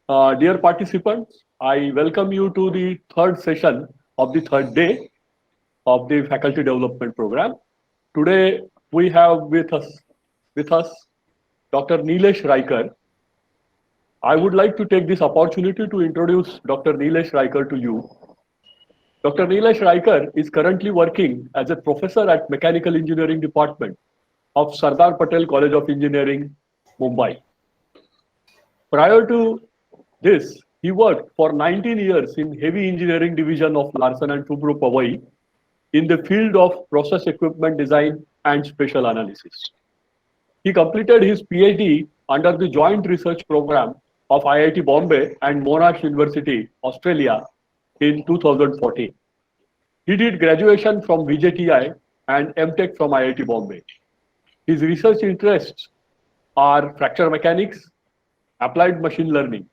Dear participants, I welcome you to the third session of the third day of the Faculty Development Program. Today we have with us Dr. Nilesh Raikar. I would like to take this opportunity to introduce Dr. Nilesh Raikar to you. Dr. Nilesh Raikar is currently working as a professor at Mechanical Engineering Department of Sardar Patel College of Engineering, Mumbai. Prior to this, he worked for 19 years in heavy engineering division of Larsen and Toubro Powai in the field of process equipment design and spatial analysis. He completed his PhD under the joint research program of IIT Bombay and Monash University, Australia in 2014. He did graduation from VJTI and MTech from IIT Bombay. His research interests are fracture mechanics, applied machine learning,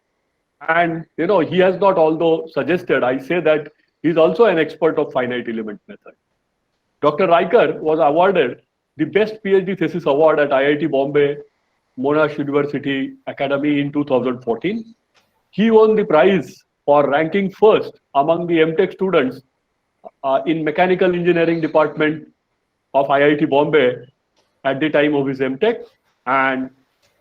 and he has not although suggested, I say that he's also an expert of finite element method. Dr. Raikar was awarded the best PhD thesis award at IIT Bombay Monash University Academy in 2014. He won the prize for ranking first among the MTech students in mechanical engineering department of IIT Bombay at the time of his MTech, and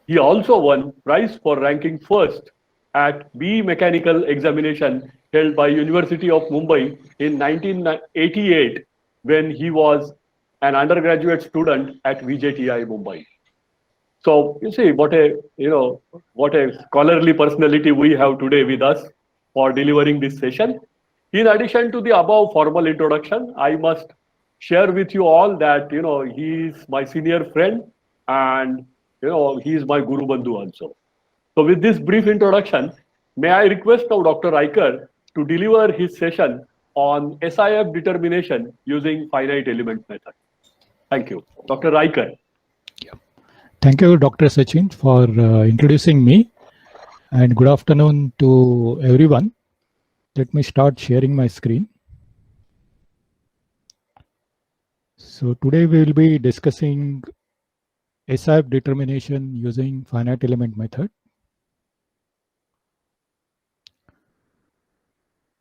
he also won prize for ranking first at BE Mechanical examination held by University of Mumbai in 1988 when he was an undergraduate student at VJTI Mumbai. So you see what a scholarly personality we have today with us for delivering this session. In addition to the above formal introduction, I must share with you all that he is my senior friend and he is my Guru Bandhu also. So with this brief introduction, may I request now Dr. Raikar to deliver his session on SIF determination using finite element method. Thank you. Dr. Raikar. Yeah. Thank you, Dr. Sachin, for introducing me, and good afternoon to everyone. Let me start sharing my screen. So today we will be discussing SIF determination using finite element method.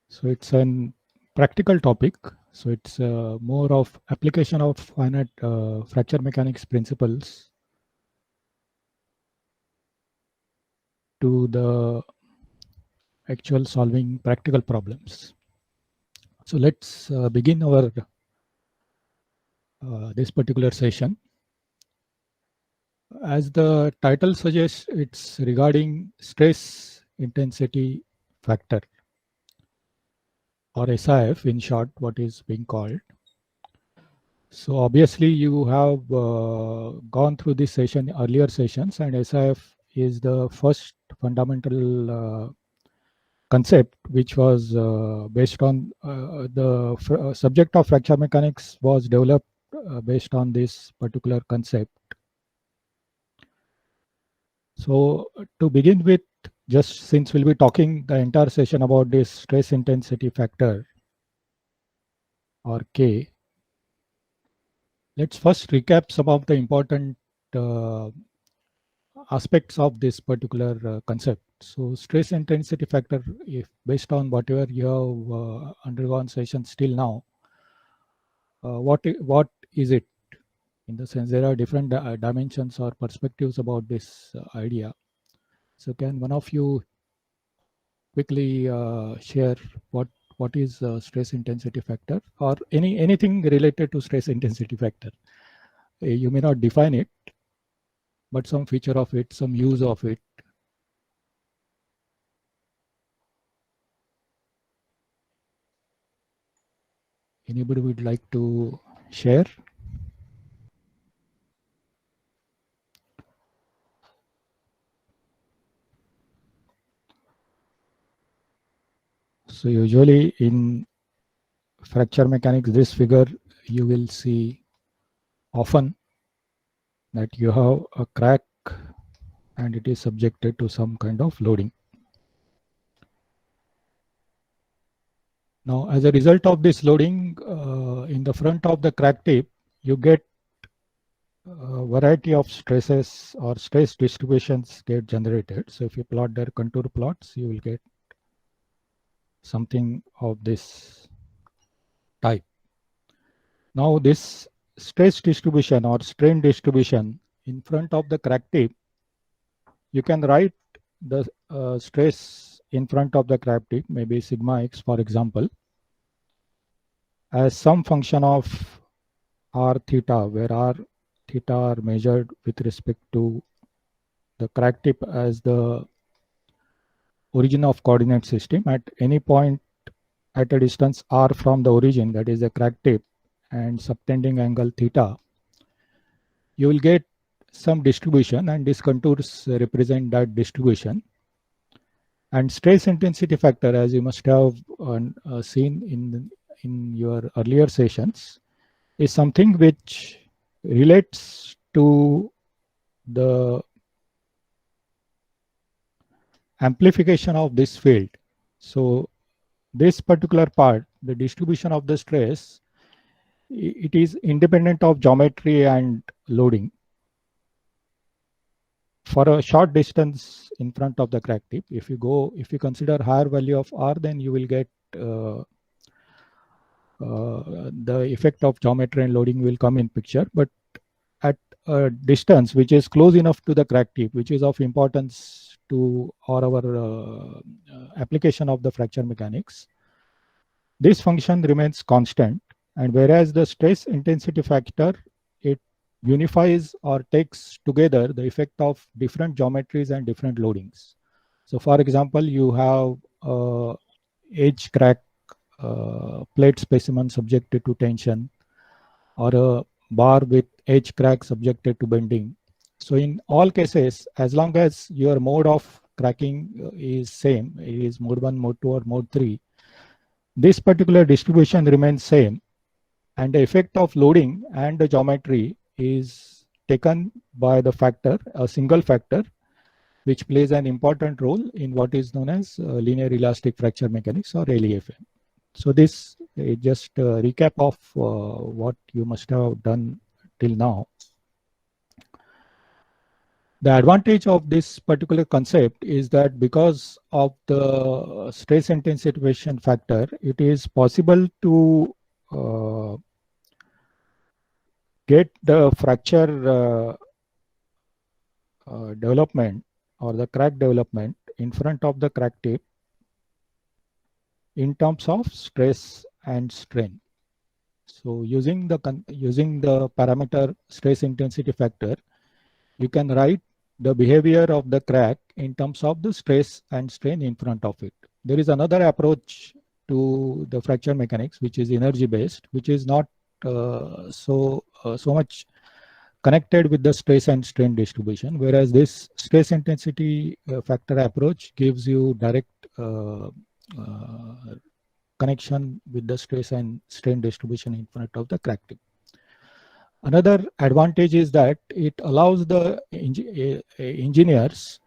So it's a practical topic. So it's more of application of finite fracture mechanics principles to the actual solving practical problems. So let's begin our this particular session. As the title suggests, it's regarding stress intensity factor, or SIF in short, what is being called. So obviously you have gone through this session, earlier sessions, and SIF is the first fundamental concept which was based on the subject of fracture mechanics was developed based on this particular concept. So to begin with, just since we'll be talking the entire session about this stress intensity factor, or K, let's first recap some of the important aspects of this particular concept. So stress intensity factor, if based on whatever you have undergone sessions till now, what is it? In the sense, there are different dimensions or perspectives about this idea. So can one of you quickly share what is stress intensity factor, or anything related to stress intensity factor? You may not define it, but some feature of it, some use of it. Anybody would like to share? So usually in fracture mechanics, this figure you will see often that you have a crack and it is subjected to some kind of loading. Now, as a result of this loading, in the front of the crack tip, you get variety of stresses or stress distributions get generated. So if you plot their contour plots, you will get something of this type. Now this stress distribution or strain distribution in front of the crack tip, you can write the stress in front of the crack tip, maybe sigma x for example, as some function of r theta, where r theta are measured with respect to the crack tip as the origin of coordinate system at any point at a distance r from the origin, that is the crack tip, and subtending angle theta, you will get some distribution, and these contours represent that distribution. And stress intensity factor, as you must have seen in your earlier sessions, is something which relates to the amplification of this field. So this particular part, the distribution of the stress, it is independent of geometry and loading. For a short distance in front of the crack tip, if you consider higher value of r, then you will get the effect of geometry and loading will come in picture. But at a distance which is close enough to the crack tip, which is of importance to our application of the fracture mechanics, this function remains constant, and whereas the stress intensity factor, it unifies or takes together the effect of different geometries and different loadings. So for example, you have edge crack plate specimen subjected to tension, or a bar with edge crack subjected to bending. So in all cases, as long as your mode of cracking is same, it is mode 1, mode 2 or mode 3, this particular distribution remains same, and the effect of loading and the geometry is taken by the factor, a single factor, which plays an important role in what is known as linear elastic fracture mechanics, or LEFM. So this is just a recap of what you must have done till now. The advantage of this particular concept is that because of the stress intensification factor, it is possible to get the fracture development or the crack development in front of the crack tip in terms of stress and strain. So using the parameter stress intensity factor, you can write the behavior of the crack in terms of the stress and strain in front of it. There is another approach to the fracture mechanics, which is energy based, which is not so much connected with the stress and strain distribution, whereas this stress intensity factor approach gives you direct connection with the stress and strain distribution in front of the crack tip. Another advantage is that it allows the engineers,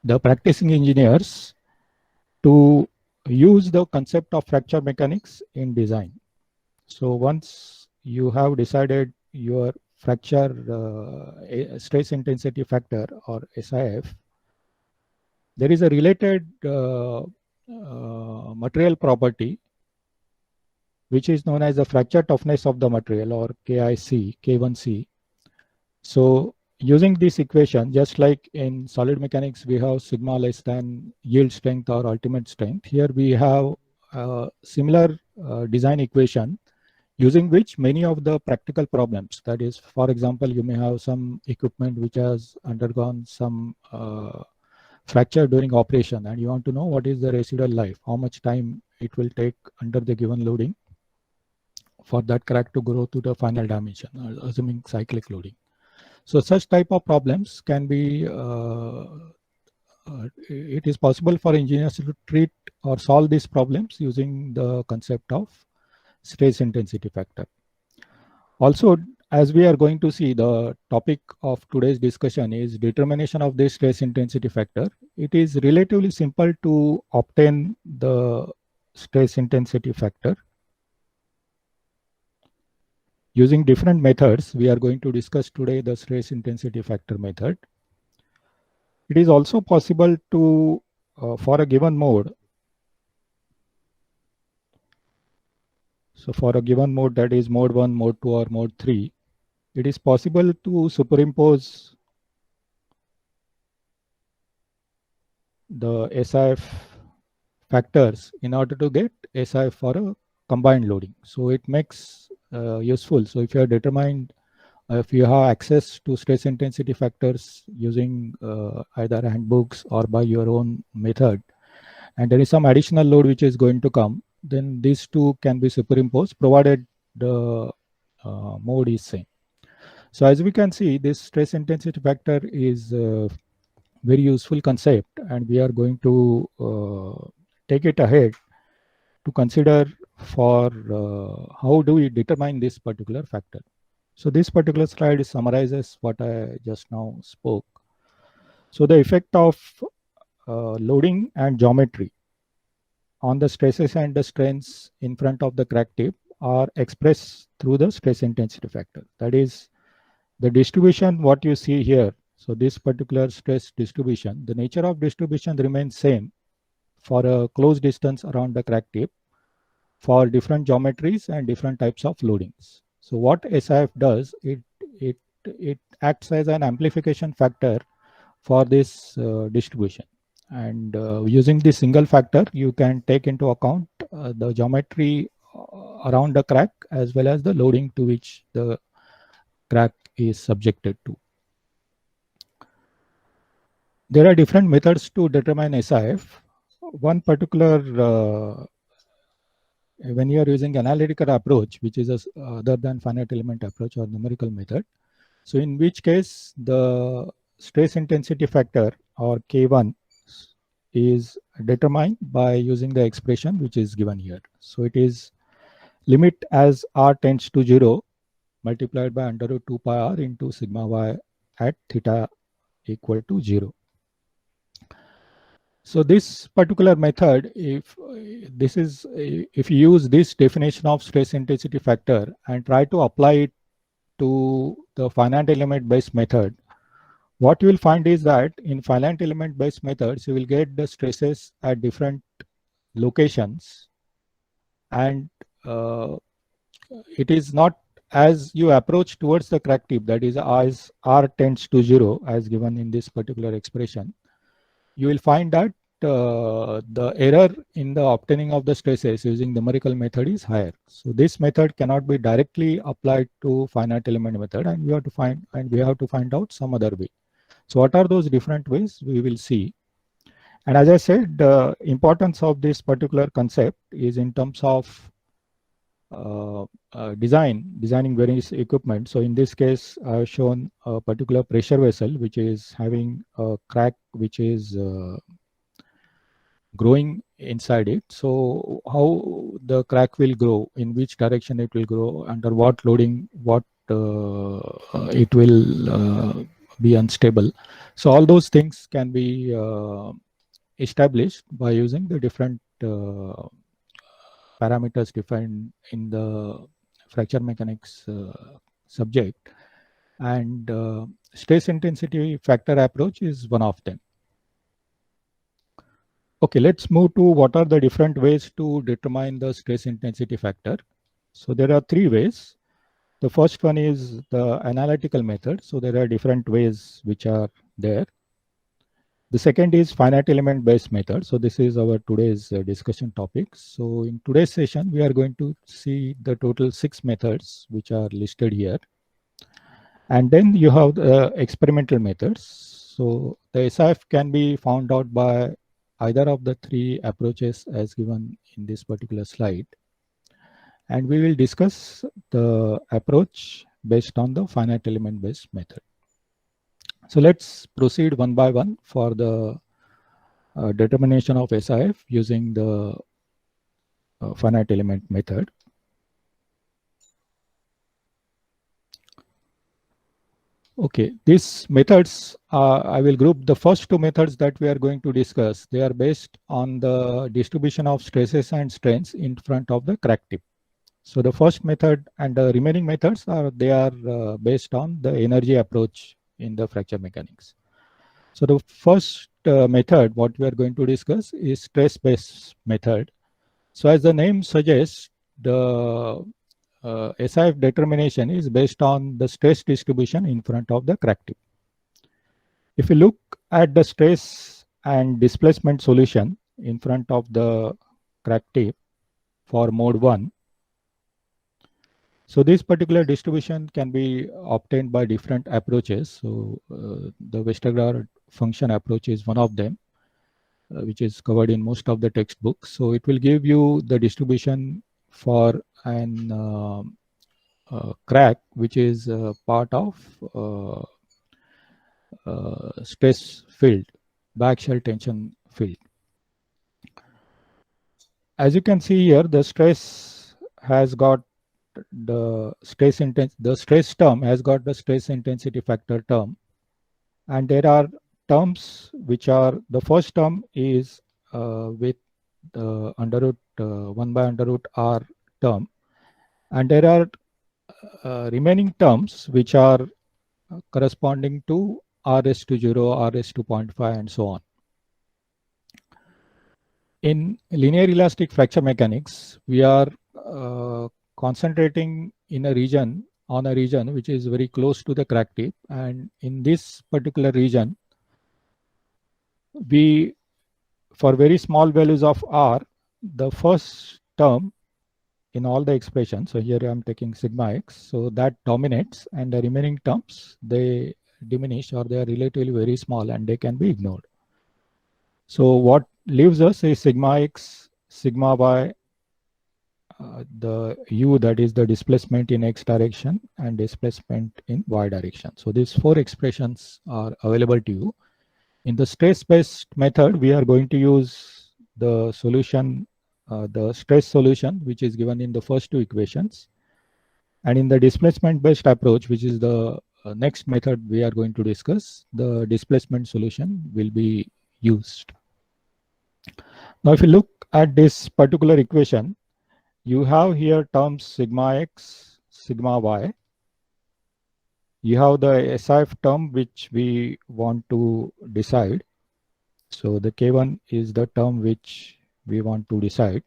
the practicing engineers, to use the concept of fracture mechanics in design. So once you have decided your fracture stress intensity factor, or SIF, there is a related material property which is known as the fracture toughness of the material, or KIC, K1C. So using this equation, just like in solid mechanics, we have sigma less than yield strength or ultimate strength. Here we have a similar design equation, using which many of the practical problems, that is, for example, you may have some equipment which has undergone some fracture during operation, and you want to know what is the residual life, how much time it will take under the given loading for that crack to grow to the final dimension, assuming cyclic loading. So such type of problems can be, it is possible for engineers to treat or solve these problems using the concept of stress intensity factor. Also, as we are going to see, the topic of today's discussion is determination of this stress intensity factor. It is relatively simple to obtain the stress intensity factor. Using different methods, we are going to discuss today the stress intensity factor method. It is also possible to, for a given mode, so for a given mode, that is mode 1, mode 2 or mode 3, it is possible to superimpose the SIF factors in order to get SIF for a combined loading. So it makes useful. So if you have determined, if you have access to stress intensity factors using either handbooks or by your own method, and there is some additional load which is going to come, then these two can be superimposed provided the mode is same. So as we can see, this stress intensity factor is a very useful concept, and we are going to take it ahead to consider for how do we determine this particular factor. So this particular slide summarizes what I just now spoke. So the effect of loading and geometry on the stresses and the strains in front of the crack tip are expressed through the stress intensity factor. That is the distribution what you see here. So this particular stress distribution, the nature of distribution remains same for a close distance around the crack tip for different geometries and different types of loadings. So what SIF does, it acts as an amplification factor for this distribution. And using this single factor, you can take into account the geometry around the crack as well as the loading to which the crack is subjected to. There are different methods to determine SIF. One particular, when you are using analytical approach, which is other than finite element approach or numerical method, so in which case the stress intensity factor or K1 is determined by using the expression which is given here. So it is limit as r tends to 0 multiplied by under root 2 pi r into sigma y at theta equal to 0. So this particular method, if you use this definition of stress intensity factor and try to apply it to the finite element based method, what you will find is that in finite element based methods, you will get the stresses at different locations, and it is not as you approach towards the crack tip, that is as r tends to 0 as given in this particular expression, you will find that the error in the obtaining of the stresses using numerical method is higher. So this method cannot be directly applied to finite element method, and we have to find out some other way. So what are those different ways we will see. And as I said, the importance of this particular concept is in terms of designing various equipment. So in this case, I have shown a particular pressure vessel which is having a crack which is growing inside it. So how the crack will grow, in which direction it will grow, under what loading, what it will be unstable. So all those things can be established by using the different parameters defined in the fracture mechanics subject, and stress intensity factor approach is one of them. Okay, let's move to what are the different ways to determine the stress intensity factor. So there are three ways. The first one is the analytical method. So there are different ways which are there. The second is finite element based method. So this is our today's discussion topic. So in today's session, we are going to see the total 6 methods which are listed here. And then you have the experimental methods. So the SIF can be found out by either of the 3 approaches as given in this particular slide. And we will discuss the approach based on the finite element based method. So let's proceed one by one for the determination of SIF using the finite element method. Okay, these methods, I will group the first 2 methods that we are going to discuss. They are based on the distribution of stresses and strains in front of the crack tip. So the first method and the remaining methods are based on the energy approach in the fracture mechanics. So the first method what we are going to discuss is stress-based method. So as the name suggests, the SIF determination is based on the stress distribution in front of the crack tip. If you look at the stress and displacement solution in front of the crack tip for mode 1, so this particular distribution can be obtained by different approaches. So the Westergaard function approach is one of them, which is covered in most of the textbooks. So it will give you the distribution for an crack, which is part of stress field, biaxial tension field. As you can see here, the stress has got the stress term has got the stress intensity factor term, and there are terms which are, the first term is with the under root 1 by under root r term, and there are remaining terms which are corresponding to r raised to 0, r raised to 0.5, and so on. In linear elastic fracture mechanics, we are concentrating on a region which is very close to the crack tip, and in this particular region, we, for very small values of r, the first term in all the expressions, so here I am taking sigma x, so that dominates, and the remaining terms, they diminish or they are relatively very small and they can be ignored. So what leaves us is sigma x, sigma y, the u, that is the displacement in x direction, and displacement in y direction. So these 4 expressions are available to you. In the stress-based method, we are going to use the solution, the stress solution, which is given in the first 2 equations. And in the displacement-based approach, which is the next method we are going to discuss, the displacement solution will be used. Now, if you look at this particular equation, you have here terms sigma x, sigma y. You have the SIF term which we want to decide. So the K1 is the term which we want to decide.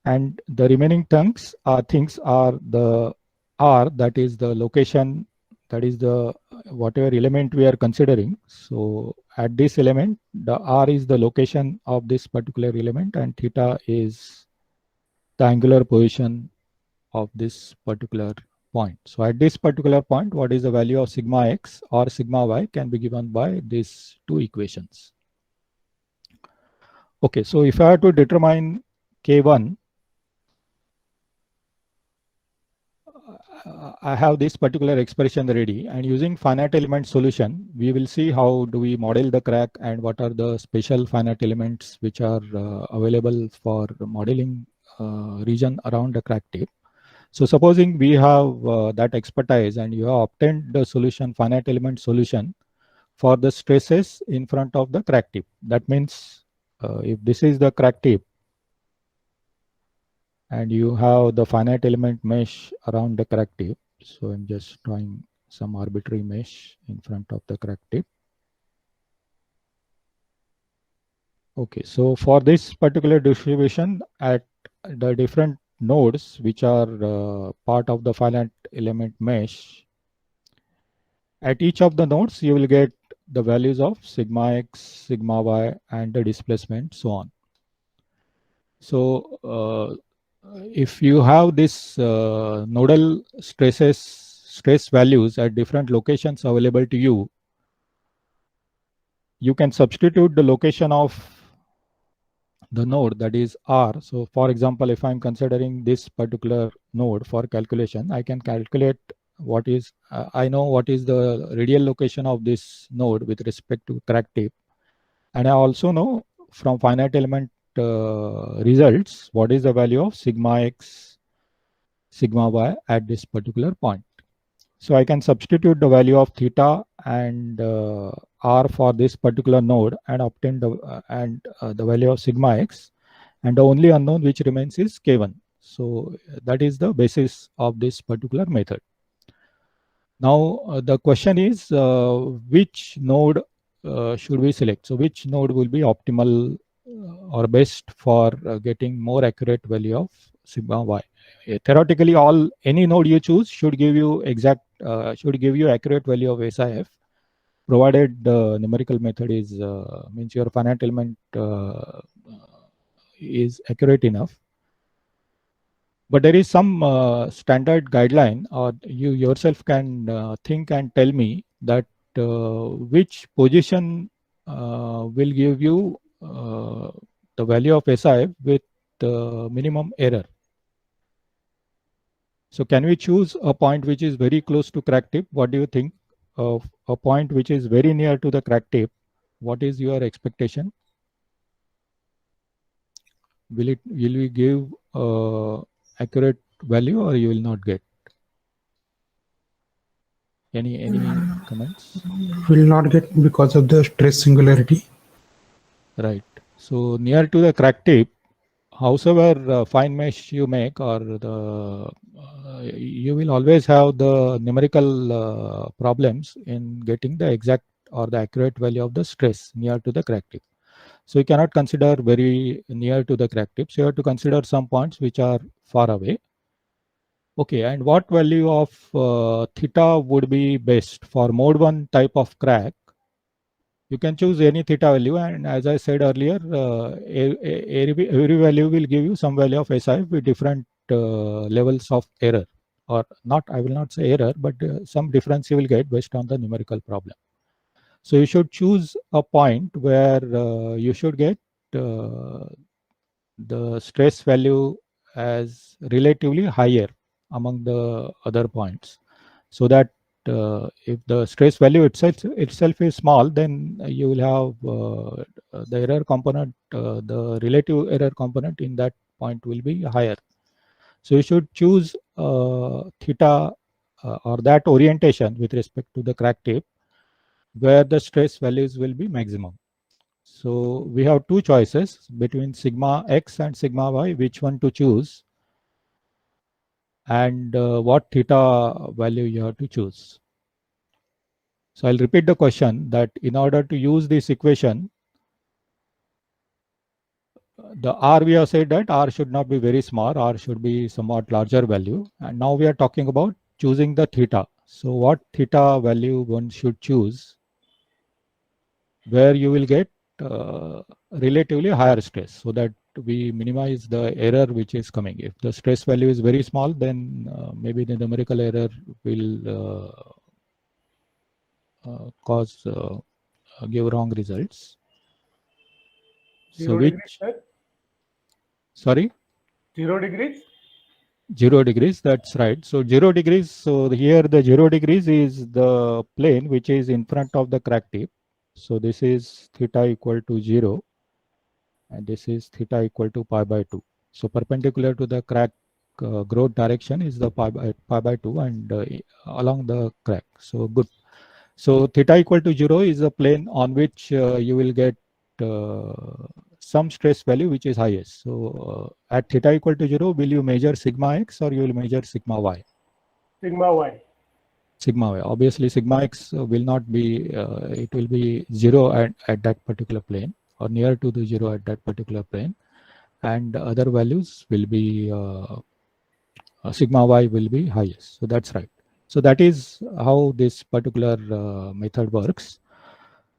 And the remaining things are the R, that is the location, that is the whatever element we are considering. So at this element, the R is the location of this particular element, and theta is the angular position of this particular point. So at this particular point, what is the value of sigma x or sigma y can be given by these 2 equations. Okay, so if I have to determine K1, I have this particular expression ready, and using finite element solution, we will see how do we model the crack and what are the special finite elements which are available for modeling region around the crack tip. So supposing we have that expertise and you have obtained the solution, finite element solution for the stresses in front of the crack tip. That means if this is the crack tip and you have the finite element mesh around the crack tip. So I'm just drawing some arbitrary mesh in front of the crack tip. Okay, so for this particular distribution at the different nodes which are part of the finite element mesh, at each of the nodes you will get the values of sigma x, sigma y, and the displacement, so on. So if you have this nodal stress values at different locations available to you, you can substitute the location of the node, that is R. So for example, if I'm considering this particular node for calculation, I can calculate what is, I know what is the radial location of this node with respect to crack tip. And I also know from finite element results, what is the value of sigma x, sigma y at this particular point. So I can substitute the value of theta and r for this particular node and obtain the value of sigma x, and the only unknown which remains is K1. So that is the basis of this particular method. Now the question is which node should we select? So which node will be optimal or best for getting more accurate value of sigma y? Theoretically, any node you choose should give you accurate value of SIF, provided the numerical method is means your finite element is accurate enough. But there is some standard guideline, or you yourself can think and tell me that which position will give you the value of SIF with minimum error. So can we choose a point which is very close to crack tip? What do you think of a point which is very near to the crack tip? What is your expectation? Will we give accurate value, or you will not get? Any comments? Will not get because of the stress singularity. Right. So near to the crack tip, howsoever fine mesh you make, or you will always have the numerical problems in getting the exact or the accurate value of the stress near to the crack tip. So you cannot consider very near to the crack tip. So you have to consider some points which are far away. Okay, and what value of theta would be best for mode 1 type of crack? You can choose any theta value, and as I said earlier, every value will give you some value of SIF with different levels of error, or not, I will not say error, but some difference you will get based on the numerical problem. So you should choose a point where you should get the stress value as relatively higher among the other points, so that if the stress value itself is small, then you will have the error component, the relative error component in that point will be higher. So you should choose theta or that orientation with respect to the crack tip where the stress values will be maximum. So we have two choices between sigma x and sigma y, which one to choose, and what theta value you have to choose. So I'll repeat the question, that in order to use this equation, the R, we have said that R should not be very small, R should be somewhat larger value. And now we are talking about choosing the theta. So what theta value one should choose where you will get relatively higher stress, so that we minimize the error which is coming. If the stress value is very small, then maybe the numerical error will cause give wrong results. 0 degrees, sir? Sorry? 0 degrees? 0 degrees, that's right. So 0 degrees, so here the 0 degrees is the plane which is in front of the crack tip. So this is theta equal to 0, and this is theta equal to pi by 2. So perpendicular to the crack growth direction is the pi by 2, and along the crack. So good. So theta equal to 0 is a plane on which you will get some stress value which is highest. So at theta equal to 0, will you measure sigma x or you will measure sigma y? Sigma y. Sigma y. Obviously, sigma x will not be, it will be 0 at that particular plane, or near to the 0 at that particular plane, and other values will be sigma y will be highest. So that's right. So that is how this particular method works.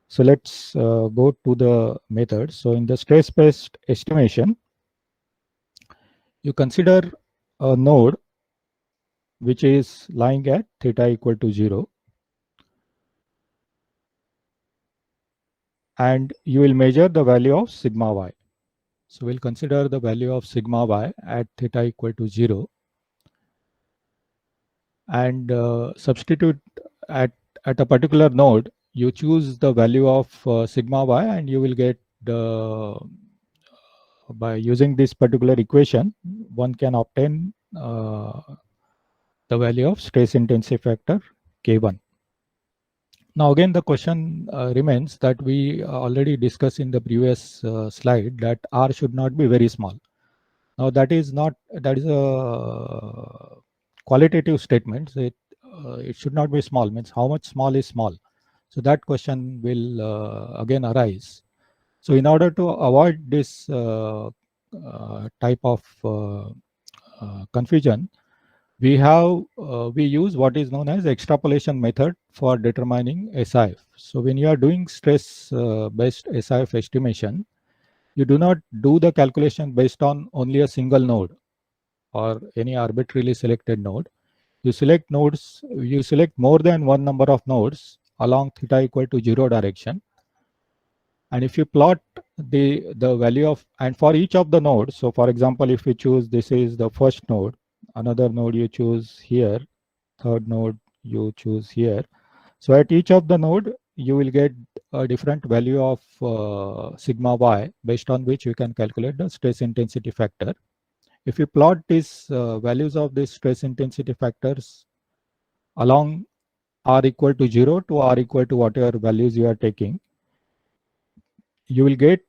So let's go to the method. So in the stress-based estimation, you consider a node which is lying at theta equal to 0, and you will measure the value of sigma y. So we'll consider the value of sigma y at theta equal to 0, and substitute at a particular node. You choose the value of sigma y, and you will get the, by using this particular equation, one can obtain the value of stress intensity factor K1. Now again, the question remains that we already discussed in the previous slide that R should not be very small. Now that is a qualitative statement. So it should not be small, means how much small is small. So that question will again arise. So in order to avoid this type of confusion, we use what is known as extrapolation method for determining SIF. So when you are doing stress based SIF estimation, you do not do the calculation based on only a single node or any arbitrarily selected node. You select more than one number of nodes along theta equal to 0 direction. And if you plot the value of, and for each of the nodes, so for example, if you choose this is the first node, another node you choose here, third node you choose here. So at each of the node, you will get a different value of sigma y, based on which you can calculate the stress intensity factor. If you plot these values of these stress intensity factors along r equal to 0 to r equal to whatever values you are taking, you will get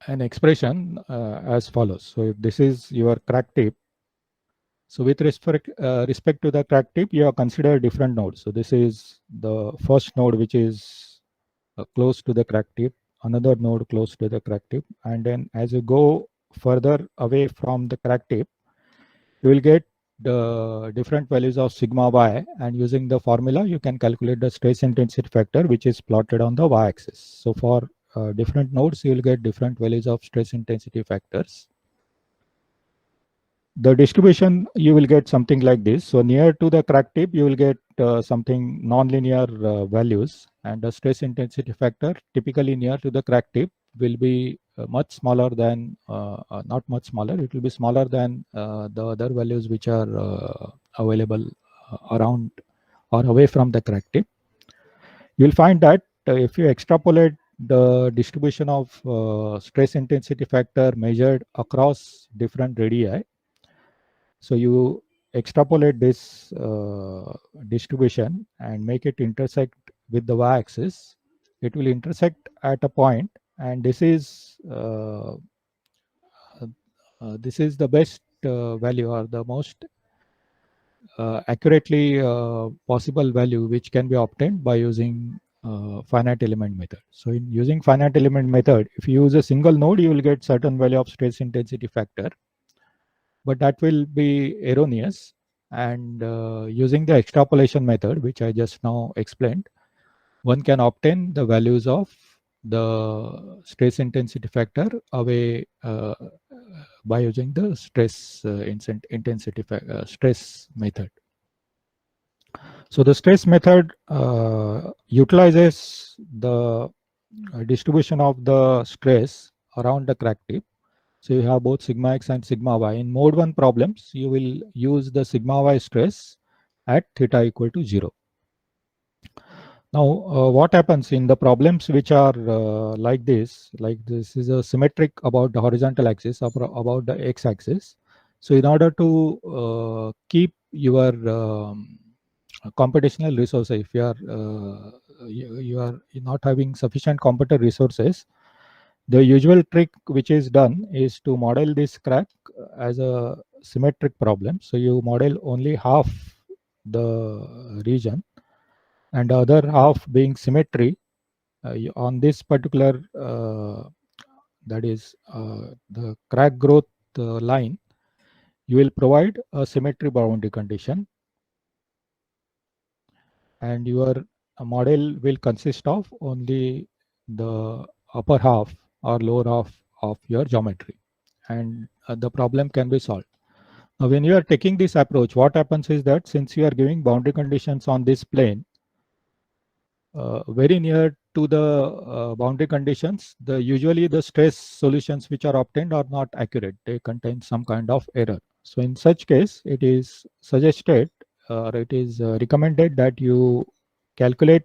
an expression as follows. So if this is your crack tip, so with respect to the crack tip, you have considered different nodes. So this is the first node which is close to the crack tip, another node close to the crack tip, and then as you go further away from the crack tip, you will get the different values of sigma y, and using the formula you can calculate the stress intensity factor, which is plotted on the y-axis. So for different nodes, you will get different values of stress intensity factors. The distribution, you will get something like this. So near to the crack tip, you will get something nonlinear values, and the stress intensity factor typically near to the crack tip will be much smaller than, not much smaller, it will be smaller than the other values which are available around or away from the crack tip. You will find that if you extrapolate the distribution of stress intensity factor measured across different radii, so you extrapolate this distribution and make it intersect with the y-axis. It will intersect at a point, and this is the best value, or the most accurately possible value which can be obtained by using finite element method. So in using finite element method, if you use a single node, you will get certain value of stress intensity factor, but that will be erroneous. And using the extrapolation method, which I just now explained, one can obtain the values of the stress intensity factor away by using the stress stress method. So the stress method utilizes the distribution of the stress around the crack tip. So you have both sigma x and sigma y. In mode 1 problems, you will use the sigma y stress at theta equal to 0. Now, what happens in the problems which are like this is a symmetric about the horizontal axis, about the x axis. So in order to keep your computational resources, if you are not having sufficient computer resources, the usual trick which is done is to model this crack as a symmetric problem. So you model only half the region and the other half being symmetry. On this particular, that is the crack growth line, you will provide a symmetry boundary condition, and your model will consist of only the upper half or lower half of your geometry, and the problem can be solved. Now, when you are taking this approach, what happens is that since you are giving boundary conditions on this plane, very near to the boundary conditions, usually the stress solutions which are obtained are not accurate. They contain some kind of error. So in such case, it is suggested or it is recommended that you calculate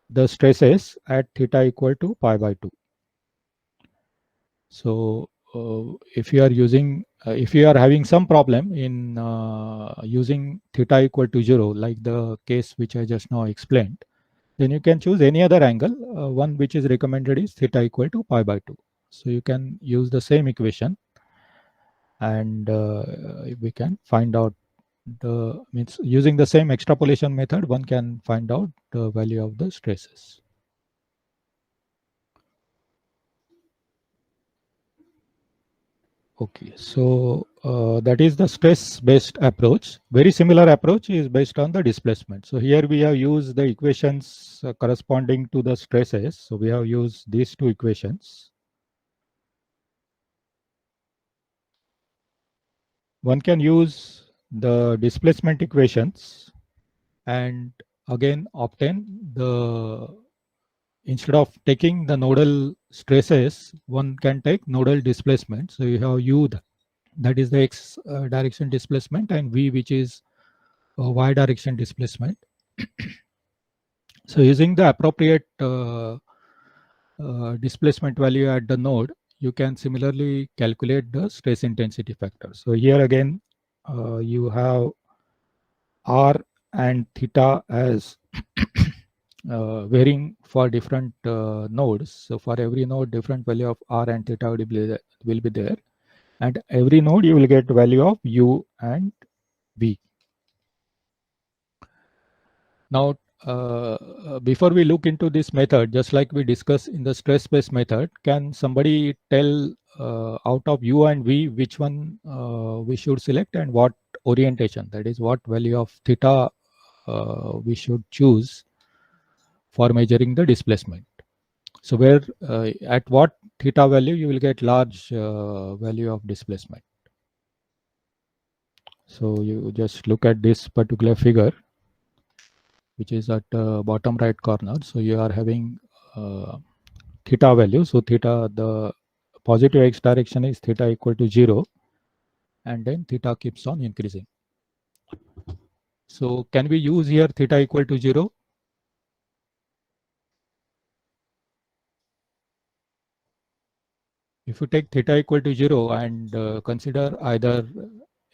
the stresses at theta equal to pi by 2. So if you are using, if you are having some problem in using theta equal to 0, like the case which I just now explained, then you can choose any other angle. One which is recommended is theta equal to pi by 2. So you can use the same equation, and we can find out means using the same extrapolation method, one can find out the value of the stresses. Okay, so that is the stress-based approach. Very similar approach is based on the displacement. So here we have used the equations corresponding to the stresses. So we have used these two equations. One can use the displacement equations and again obtain the, instead of taking the nodal stresses, one can take nodal displacement. So you have U, that is the x direction displacement, and V, which is y direction displacement. So using the appropriate displacement value at the node, you can similarly calculate the stress intensity factor. So here again, you have R and theta as varying for different nodes. So for every node, different value of R and theta will be there. And every node you will get value of U and V. Now, before we look into this method, just like we discussed in the stress-based method, can somebody tell out of U and V which one we should select and what orientation, that is what value of theta we should choose for measuring the displacement? So where at what theta value you will get large value of displacement. So you just look at this particular figure, which is at the bottom right corner. So you are having theta value. So theta, the positive x direction is theta equal to 0, and then theta keeps on increasing. So can we use here theta equal to 0? If you take theta equal to 0 and consider either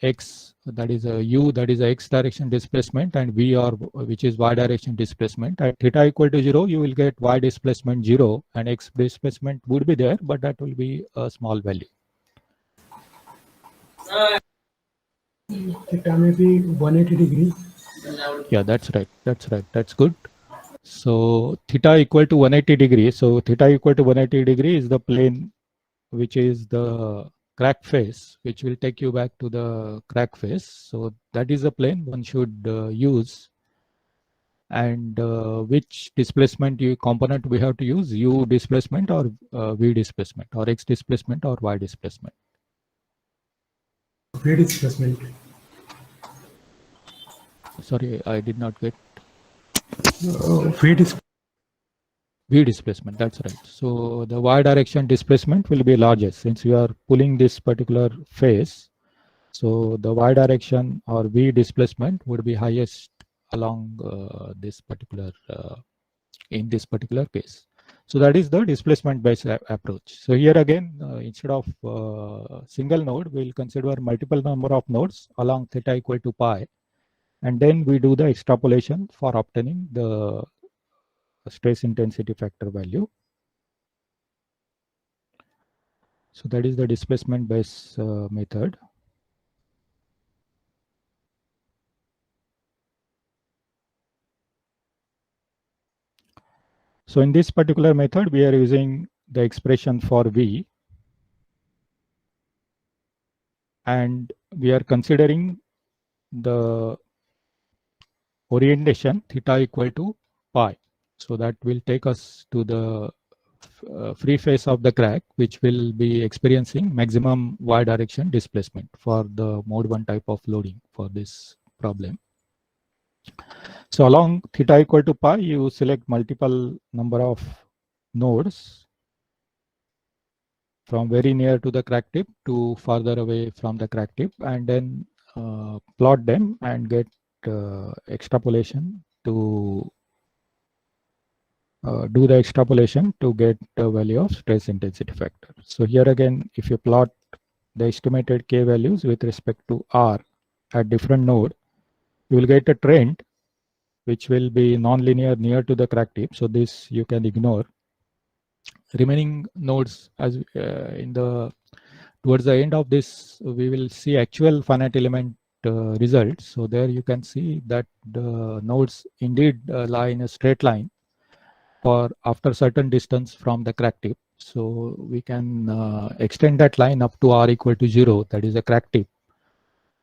x, that is a u, that is a x direction displacement, and v, or which is y direction displacement, at theta equal to 0, you will get y displacement 0 and x displacement would be there, but that will be a small value. Theta may be 180 degree. Yeah, that's right. That's right. That's good. So theta equal to 180 degree. So theta equal to 180 degree is the plane which is the crack face, which will take you back to the crack face. So that is the plane one should use. And which displacement component we have to use? U displacement or V displacement, or X displacement or Y displacement? V displacement. Sorry, I did not get. V displacement, that's right. So the y direction displacement will be largest since you are pulling this particular face. So the y direction or V displacement would be highest along this particular, in this particular case. So that is the displacement based approach. So here again, instead of single node, we'll consider multiple number of nodes along theta equal to pi. And then we do the extrapolation for obtaining the stress intensity factor value. So that is the displacement based method. So in this particular method, we are using the expression for V, and we are considering the orientation theta equal to pi. So that will take us to the free face of the crack, which will be experiencing maximum y direction displacement for the mode 1 type of loading for this problem. So along theta equal to pi, you select multiple number of nodes from very near to the crack tip to farther away from the crack tip, and then plot them and get extrapolation to do the extrapolation to get the value of stress intensity factor. So here again, if you plot the estimated K values with respect to R at different node, you will get a trend which will be non-linear near to the crack tip. So this you can ignore. remaining nodes as towards the end of this, we will see actual finite element results. So there you can see that the nodes indeed lie in a straight line for after certain distance from the crack tip. So we can extend that line up to r equal to 0, that is a crack tip,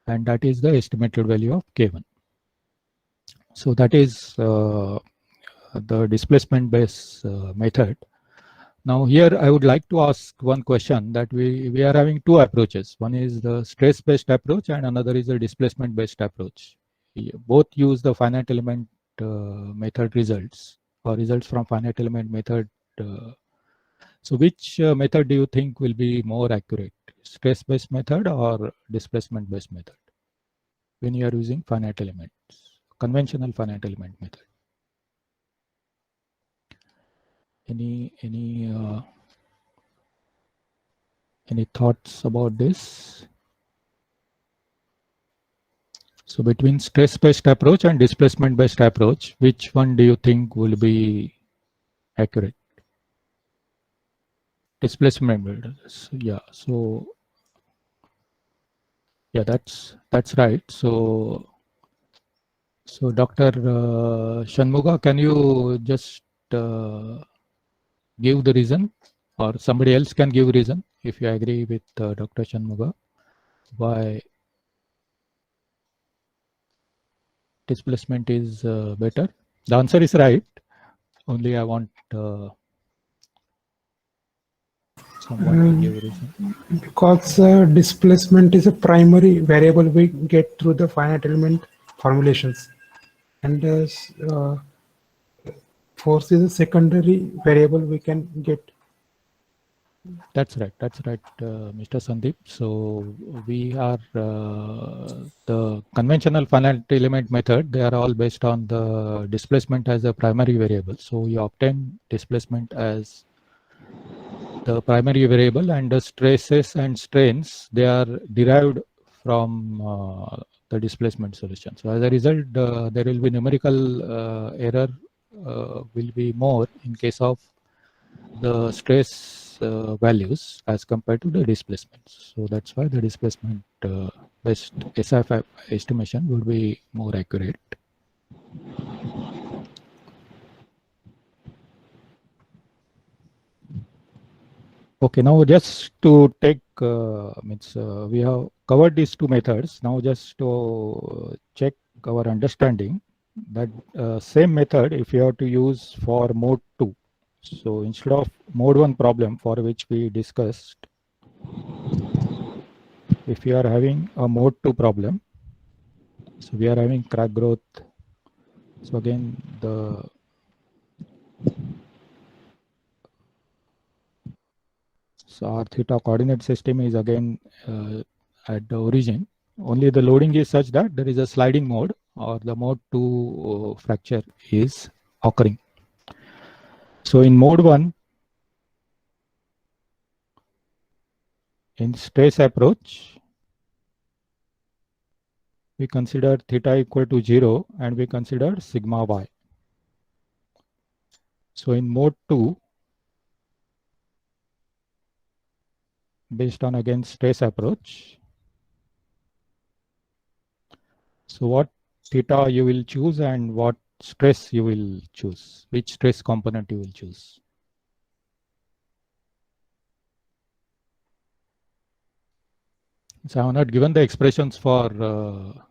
and that is the estimated value of K1. So that is the displacement based method. Now here I would like to ask one question, that we are having two approaches. One is the stress based approach and another is the displacement based approach. Both use the finite element method results, or results from finite element method. So which method do you think will be more accurate, stress based method or displacement based method, when you are using finite elements, conventional finite element method? Any thoughts about this? So between stress-based approach and displacement-based approach, which one do you think will be accurate? Displacement. Yeah. So yeah, that's right. So Dr. Shanmuga, can you just give the reason, or somebody else can give reason if you agree with Dr. Shanmuga, why displacement is better? The answer is right. Only I want someone to give a reason. Because displacement is a primary variable we get through the finite element formulations, and force is a secondary variable we can get. That's right, Mr. Sandeep. So we are the conventional finite element method, they are all based on the displacement as a primary variable. So you obtain displacement as the primary variable, and the stresses and strains, they are derived from the displacement solution. So as a result, there will be numerical error will be more in case of the stress values as compared to the displacements. So that's why the displacement based SIF estimation would be more accurate. Okay, now just to take we have covered these two methods. Now just to check our understanding, that same method if you have to use for mode 2. So instead of mode 1 problem for which we discussed, if you are having a mode 2 problem, so we are having crack growth. So again, so our theta coordinate system is again at the origin. Only the loading is such that there is a sliding mode, or the mode 2 fracture is occurring. So in mode 1, in stress approach, we consider theta equal to 0 and we consider sigma y. So in mode 2, based on again stress approach, so what theta you will choose and what stress you will choose, which stress component you will choose. So I have not given the expressions for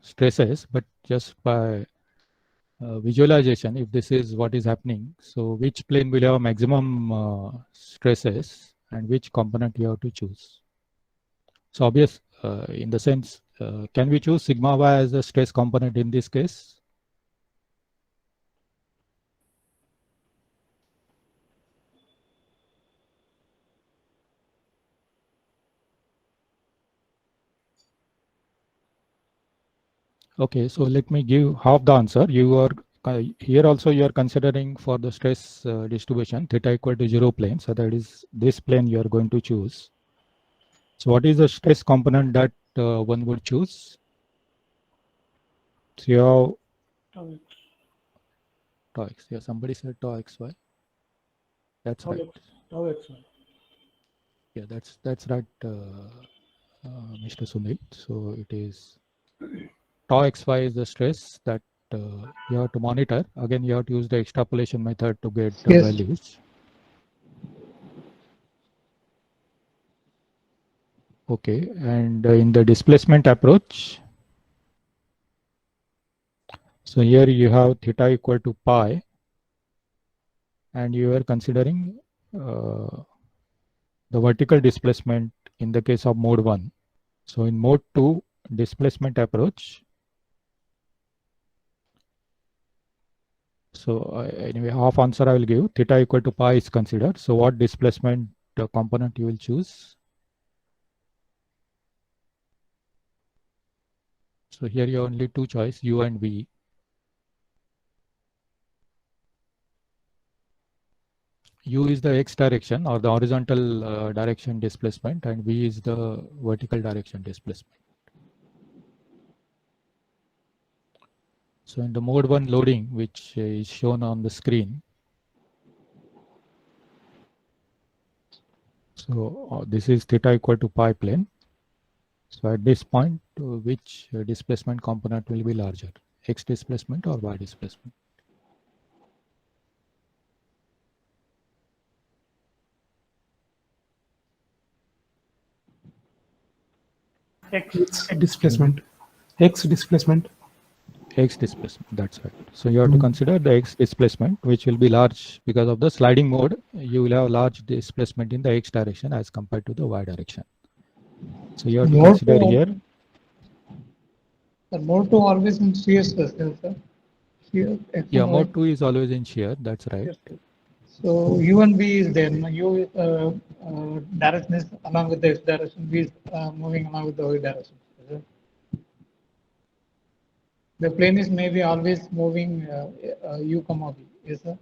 stresses, but just by visualization, if this is what is happening, so which plane will have maximum stresses and which component you have to choose. So obvious in the sense, can we choose sigma y as a stress component in this case? Okay, so let me give half the answer. You are here also you are considering for the stress distribution theta equal to 0 plane. So that is this plane you are going to choose. So what is the stress component that one would choose? So you have tau x. Yeah, somebody said tau xy. That's right. tau xy. Yeah, that's right, Mr. Sunil. So it is tau xy is the stress that you have to monitor. Again, you have to use the extrapolation method to get the Yes. values. Okay, and in the displacement approach, so here you have theta equal to pi, and you are considering the vertical displacement in the case of mode 1. So in mode 2 displacement approach, so anyway, half answer I will give. Theta equal to pi is considered. So what displacement component you will choose? So here you have only two choice, u and v. U is the x direction or the horizontal direction displacement, and v is the vertical direction displacement. So in the mode 1 loading, which is shown on the screen, so this is theta equal to pi plane. So at this point, which displacement component will be larger, x displacement or y displacement? X displacement. X displacement. X displacement, that's right. So you have to consider the x displacement, which will be large because of the sliding mode. You will have large displacement in the x direction as compared to the y direction. So you have to Mode consider 2 here. The mode 2 always in shear stress, sir. Shear, X Yeah, and Y. mode 2 is always in shear, that's right. Yes. So U and V is there. U direction is along with the X direction. V is moving along with the Y direction. The plane is maybe always moving U comma V. Yes, sir.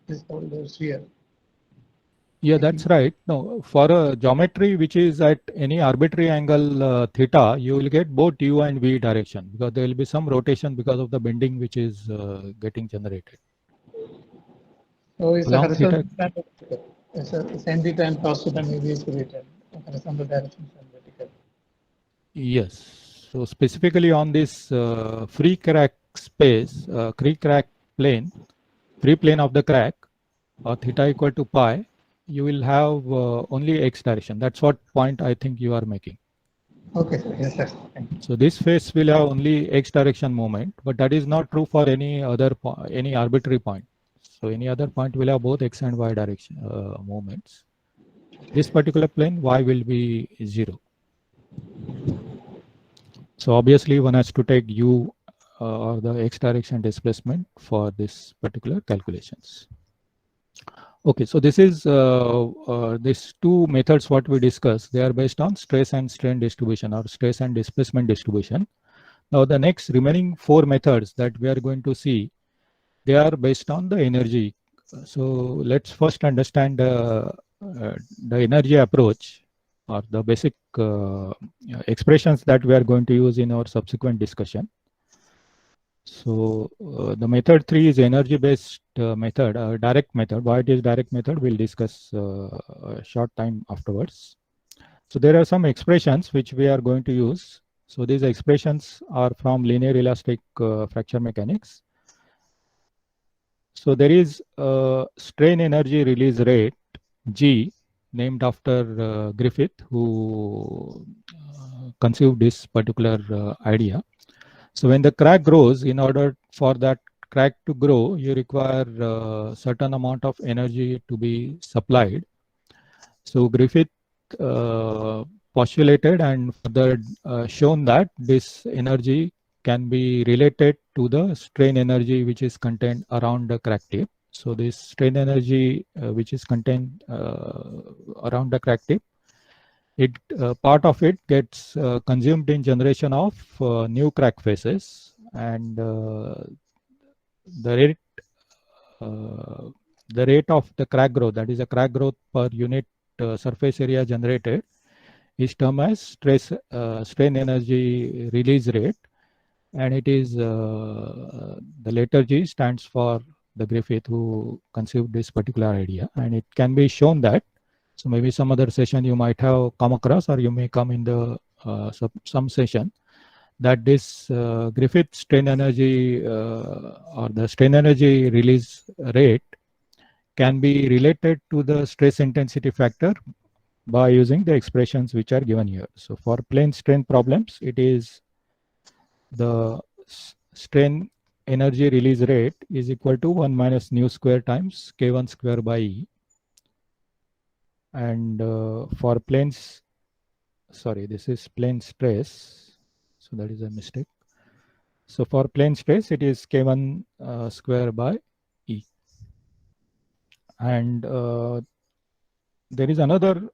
This is called the sphere. Yeah, that's right. No, for a geometry which is at any arbitrary angle theta, you will get both u and v direction because there will be some rotation because of the bending which is getting generated. So it's a Along theta. horizontal. It's a sin theta and cos theta may be written. Horizontal direction and vertical. Yes. So specifically on this free crack space, free crack plane, free plane of the crack, theta equal to pi, you will have only x direction. That's what point I think you are making. Okay, sir. Yes, sir. Thank you. So this face will have only x direction movement, but that is not true for any other any arbitrary point. So any other point will have both x and y direction movements. This particular plane, y will be 0. So obviously one has to take u or the x direction displacement for this particular calculations. Okay, so this is these two methods what we discussed. They are based on stress and strain distribution or stress and displacement distribution. Now the next remaining 4 methods that we are going to see, they are based on the energy. So let's first understand the energy approach or the basic expressions that we are going to use in our subsequent discussion. So the method 3 is energy based method, direct method. Why it is direct method, we'll discuss a short time afterwards. So there are some expressions which we are going to use. So these expressions are from linear elastic fracture mechanics. So there is a strain energy release rate G, named after Griffith, who conceived this particular idea. So when the crack grows, in order for that crack to grow, you require a certain amount of energy to be supplied. So Griffith postulated and further shown that this energy can be related to the strain energy which is contained around the crack tip. So this strain energy which is contained around the crack tip, it part of it gets consumed in generation of new crack faces, and the rate of the crack growth, that is a crack growth per unit surface area generated, is termed as strain energy release rate, and it is the letter G stands for the Griffith who conceived this particular idea, and it can be shown that. So maybe some other session you might have come across, or you may come in the some session, that this Griffith strain energy or the strain energy release rate can be related to the stress intensity factor by using the expressions which are given here. So for plane strain problems, it is the strain energy release rate is equal to 1 minus nu square times k1 square by E. And for planes, sorry, this is plane stress. So that is a mistake. So for plane stress, it is k1 square by E. And there is another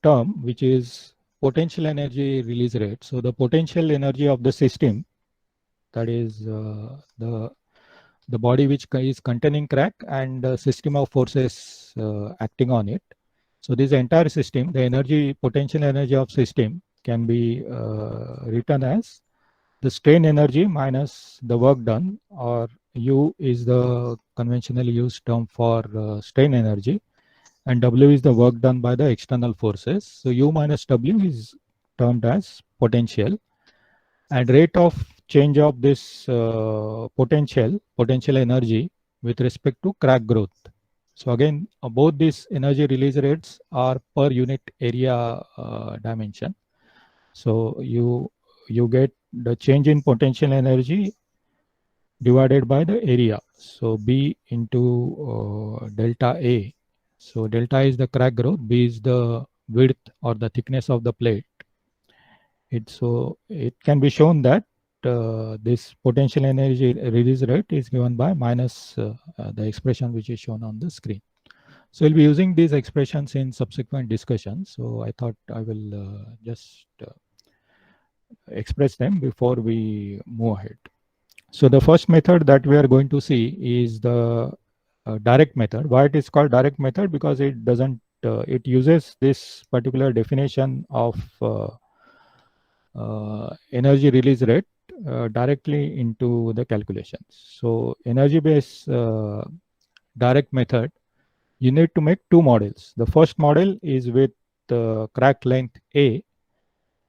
term which is potential energy release rate. So the potential energy of the system, that is the body which is containing crack and the system of forces acting on it. So this entire system, the energy, potential energy of system can be written as the strain energy minus the work done, or U is the conventionally used term for strain energy, and W is the work done by the external forces. So U minus W is termed as potential, and rate of change of this potential energy with respect to crack growth. So again, both these energy release rates are per unit area dimension. So you get the change in potential energy divided by the area. So B into delta A. So delta is the crack growth, B is the width or the thickness of the plate. So it can be shown that this potential energy release rate is given by minus the expression which is shown on the screen. So we'll be using these expressions in subsequent discussions. So I thought I will just express them before we move ahead. So the first method that we are going to see is the direct method. Why it is called direct method? Because it doesn't, it uses this particular definition of energy release rate directly into the calculations. So energy based direct method, you need to make two models. The first model is with crack length A,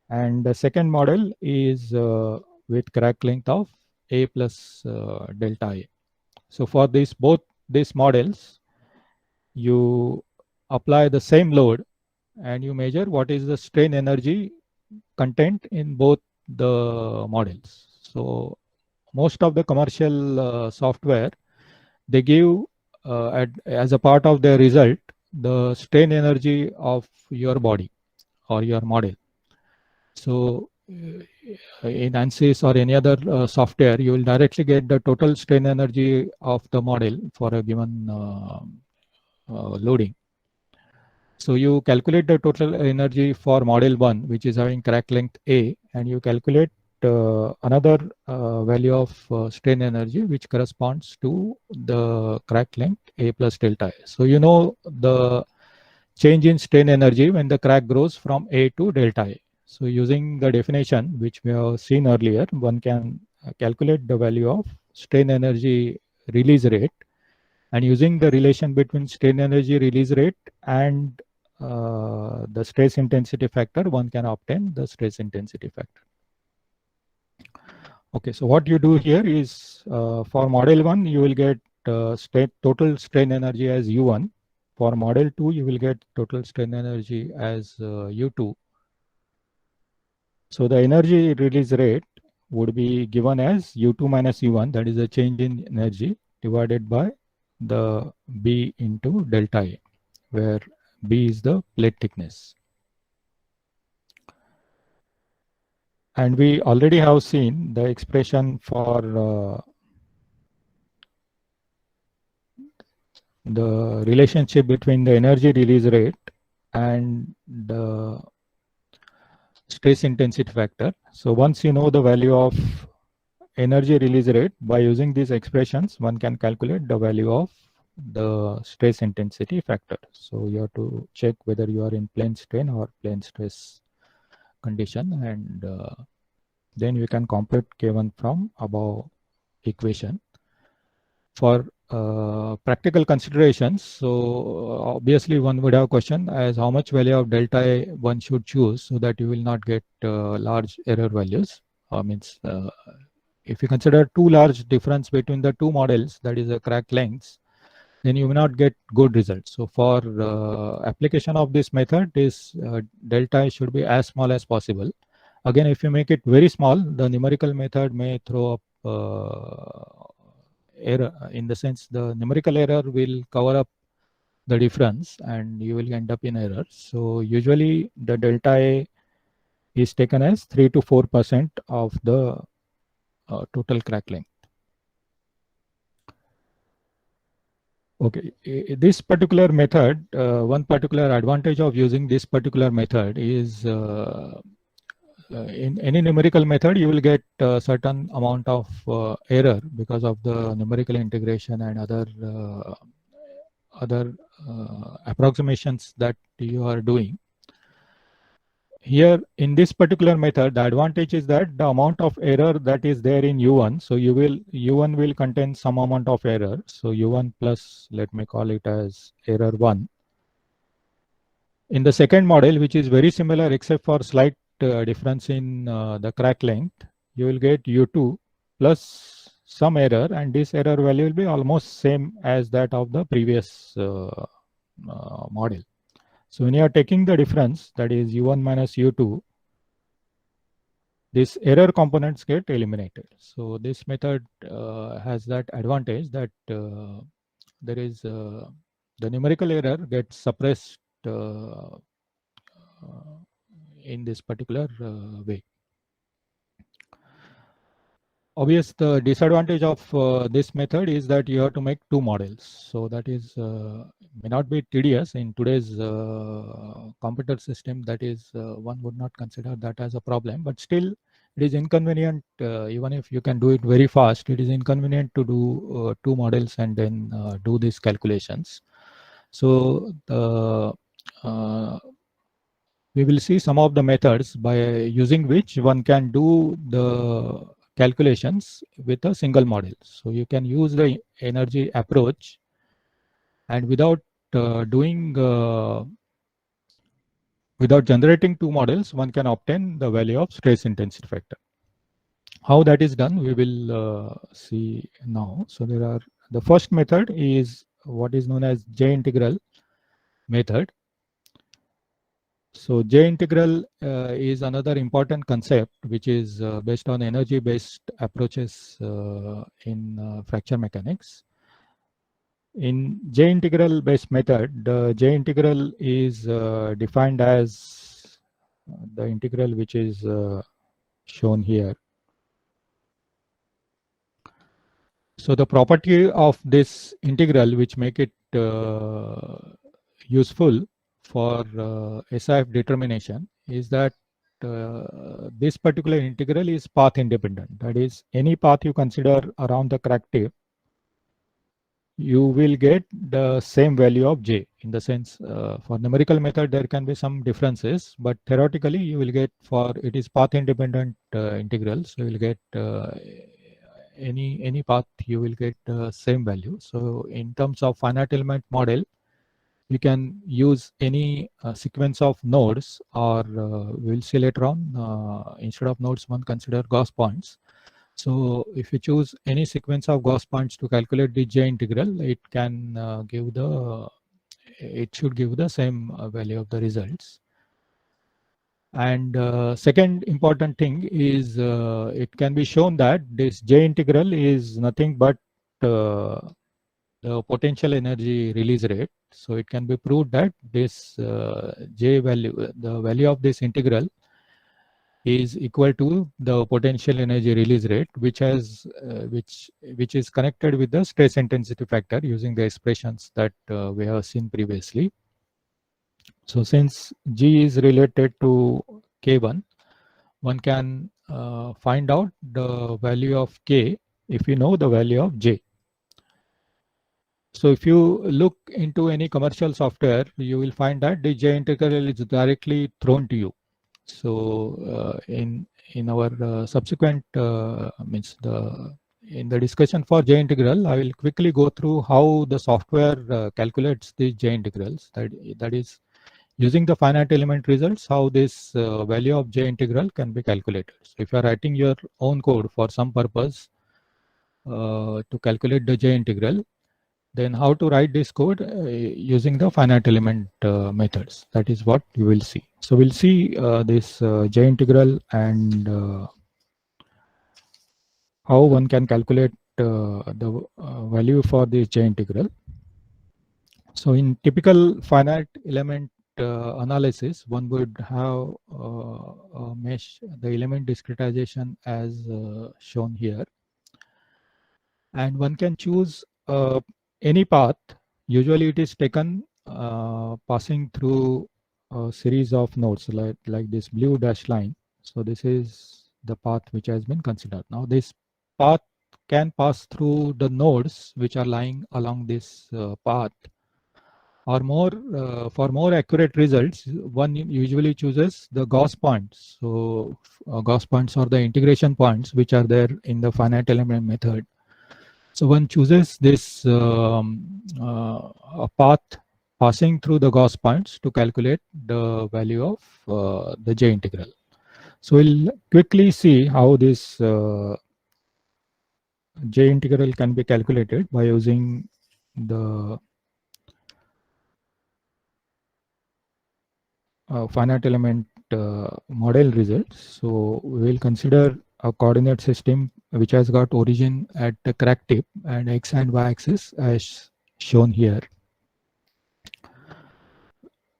and the second model is with crack length of A plus delta A. So for both these models, you apply the same load and you measure what is the strain energy content in both the models. So most of the commercial software, they give as a part of their result the strain energy of your body or your model. So in ANSYS or any other software, you will directly get the total strain energy of the model for a given loading. So you calculate the total energy for model 1, which is having crack length A, and you calculate another value of strain energy which corresponds to the crack length A plus delta A. So you know the change in strain energy when the crack grows from A to delta A. So using the definition which we have seen earlier, one can calculate the value of strain energy release rate, and using the relation between strain energy release rate and the stress intensity factor, one can obtain the stress intensity factor. Okay, so what you do here is for model 1, you will get total strain energy as U1. For model 2, you will get total strain energy as U2. So the energy release rate would be given as U2 minus U1, that is the change in energy, divided by the B into delta A, where B is the plate thickness. And we already have seen the expression for the relationship between the energy release rate and the stress intensity factor. So once you know the value of energy release rate, by using these expressions, one can calculate the value of the stress intensity factor. So you have to check whether you are in plane strain or plane stress condition, and then you can compute K1 from above equation. for practical considerations. So obviously one would have a question as how much value of delta A one should choose so that you will not get large error values. If you consider too large difference between the two models, that is a crack lengths, then you may not get good results. So for application of this method, this delta should be as small as possible. Again, if you make it very small, the numerical method may throw up error, in the sense the numerical error will cover up the difference and you will end up in error. So usually the delta A is taken as 3 to 4% of the total crack length. Okay, this particular method, one particular advantage of using this particular method is in any numerical method, you will get a certain amount of error because of the numerical integration and other approximations that you are doing. Here in this particular method, the advantage is that the amount of error that is there in U1, so U1 will contain some amount of error. So U1 plus, let me call it as error 1. In the second model, which is very similar except for slight difference in the crack length, you will get U2 plus some error, and this error value will be almost same as that of the previous model. So when you are taking the difference, that is U1 minus U2, this error components get eliminated. So this method has that advantage that there is the numerical error gets suppressed in this particular way. Obvious, the disadvantage of this method is that you have to make two models. So that is may not be tedious in today's computer system. That is one would not consider that as a problem, but still it is inconvenient. Even if you can do it very fast, it is inconvenient to do two models and then do these calculations. So we will see some of the methods by using which one can do the calculations with a single model. So you can use the energy approach, and without without generating two models, one can obtain the value of stress intensity factor. How that is done, we will see now. So there are, the first method is what is known as J integral method. So J integral is another important concept which is based on energy based approaches in fracture mechanics. In J integral based method, the J integral is defined as the integral which is shown here. So the property of this integral which make it useful for SIF determination is that this particular integral is path independent. That is, any path you consider around the crack tip, you will get the same value of J. In the sense, for numerical method there can be some differences, but theoretically you will get, for it is path independent integral, so you will get any path you will get same value. So in terms of finite element model, you can use any sequence of nodes, or we'll see later on, instead of nodes one consider Gauss points. So if you choose any sequence of Gauss points to calculate the J integral, it can it should give the same value of the results. And second important thing is it can be shown that this J integral is nothing but the potential energy release rate. So it can be proved that this J value, the value of this integral, is equal to the potential energy release rate, which has which is connected with the stress intensity factor using the expressions that we have seen previously. So since G is related to K1, one can find out the value of K if you know the value of J. So if you look into any commercial software, you will find that the J integral is directly thrown to you. So in our subsequent means the in the discussion for J integral, I will quickly go through how the software calculates these J integrals. That is, using the finite element results, how this value of J integral can be calculated. So if you are writing your own code for some purpose to calculate the J integral, then how to write this code using the finite element methods. That is what you will see. So we'll see this J integral and how one can calculate the value for this J integral. So in typical finite element analysis, one would have a mesh, the element discretization as shown here. And one can choose any path. Usually it is taken passing through a series of nodes like this blue dashed line. So this is the path which has been considered. Now this path can pass through the nodes which are lying along this path, or more for more accurate results, one usually chooses the Gauss points. So Gauss points are the integration points which are there in the finite element method. So one chooses this a path passing through the Gauss points to calculate the value of the J integral. So we'll quickly see how this J integral can be calculated by using the finite element model results. So we will consider a coordinate system which has got origin at the crack tip and x and y axis as shown here.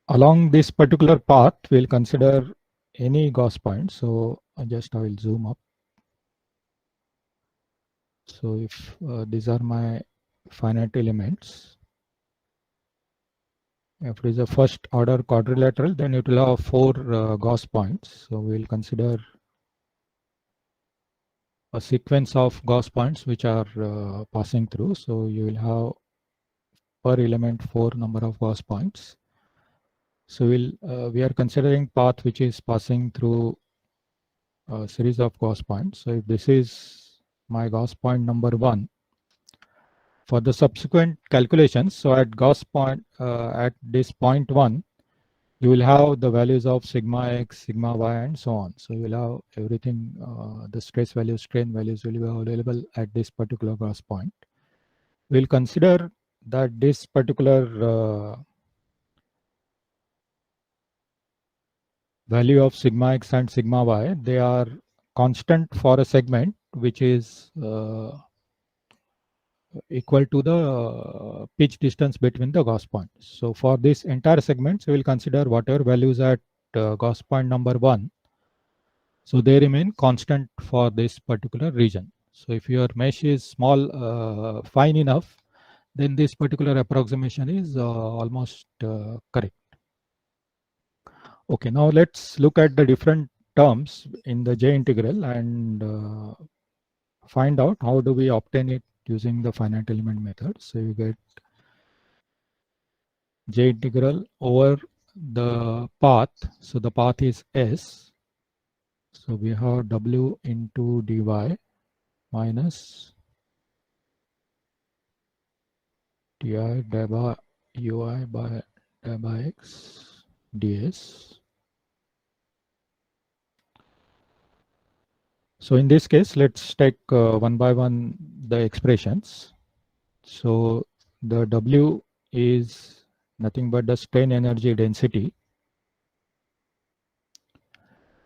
Along this particular path, we'll consider any Gauss point. So I will zoom up. So if these are my finite elements, if it is a first order quadrilateral, then it will have 4 Gauss points. So we'll consider a sequence of Gauss points which are passing through. So you will have per element 4 number of Gauss points. So we are considering path which is passing through a series of Gauss points. So if this is my Gauss point number 1, for the subsequent calculations, so at Gauss point at this point 1, you will have the values of sigma x, sigma y, and so on. So you will have everything, the stress values, strain values will be available at this particular Gauss point. We'll consider that this particular value of sigma x and sigma y, they are constant for a segment which is equal to the pitch distance between the Gauss points. So for this entire segment, we will consider whatever values at Gauss point number 1. So they remain constant for this particular region. So if your mesh is small, fine enough, then this particular approximation is almost correct. Okay, now let's look at the different terms in the J integral and find out how do we obtain it using the finite element method. So you get J integral over the path. So the path is S. So we have W into dy minus di by ui by di by x ds. So in this case, let's take one by one the expressions. So the W is nothing but the strain energy density,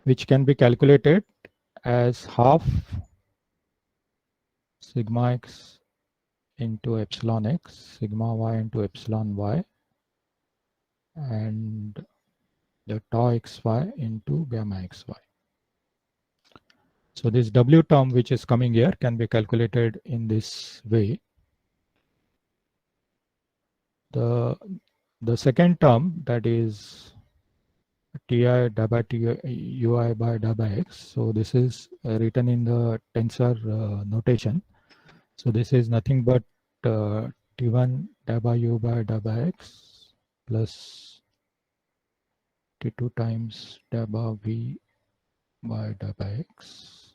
which can be calculated as half sigma x into epsilon x, sigma y into epsilon y, and the tau xy into gamma xy. So this W term which is coming here can be calculated in this way. The second term, that is Ti di by ui by di by x. So this is written in the tensor notation. So this is nothing but T1 di by u by di by x plus T2 times di by v by di by x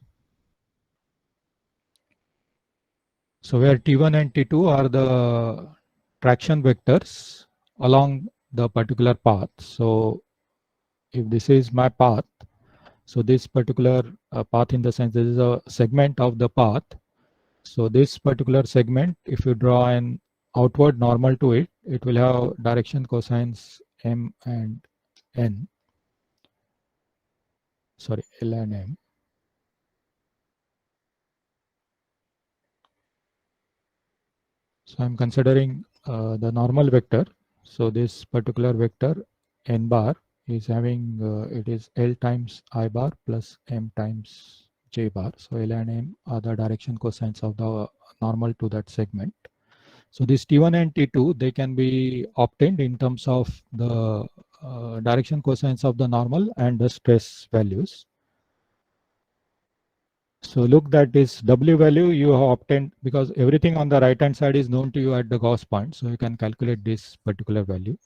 So where T1 and T2 are the traction vectors along the particular path. So if this is my path, so this particular path, in the sense this is a segment of the path. So this particular segment, if you draw an outward normal to it, it will have direction cosines M and N. Sorry, L and M. So I'm considering the normal vector. So this particular vector n bar is having it is L times I bar plus M times J bar. So L and M are the direction cosines of the normal to that segment. So this T1 and T2, they can be obtained in terms of the direction cosines of the normal and the stress values. So look, that this W value you have obtained, because everything on the right hand side is known to you at the Gauss point. So you can calculate this particular value.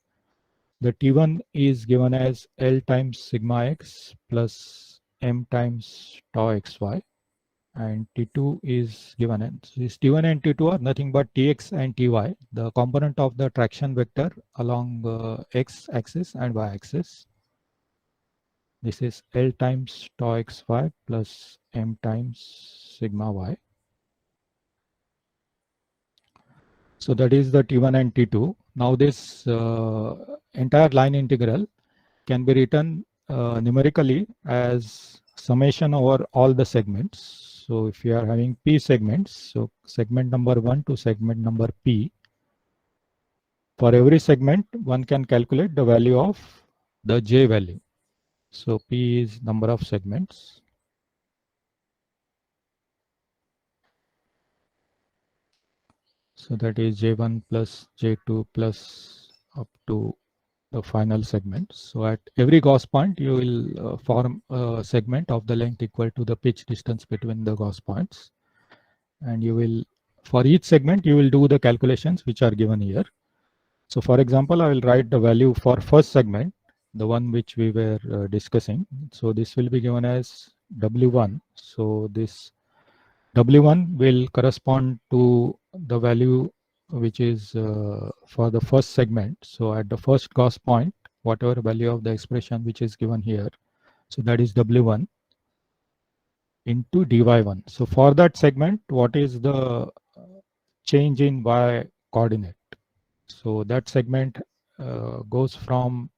The T1 is given as L times sigma x plus M times tau xy, and T2 is given as this T1 and T2 are nothing but Tx and Ty, the component of the traction vector along the x axis and y axis. This is L times tau xy plus M times sigma y. So that is the T1 and T2. Now this entire line integral can be written numerically as summation over all the segments. So if you are having P segments, so segment number 1 to segment number P, for every segment, one can calculate the value of the J value. So P is number of segments. So that is J1 plus J2 plus up to the final segment. So at every Gauss point, you will form a segment of the length equal to the pitch distance between the Gauss points. And you will, for each segment, you will do the calculations which are given here. So for example, I will write the value for first segment, the one which we were discussing. So this will be given as W1. So this W1 will correspond to the value which is for the first segment. So at the first Gauss point, whatever value of the expression which is given here, so that is W1 into dy1. So for that segment, what is the change in y coordinate? So that segment goes from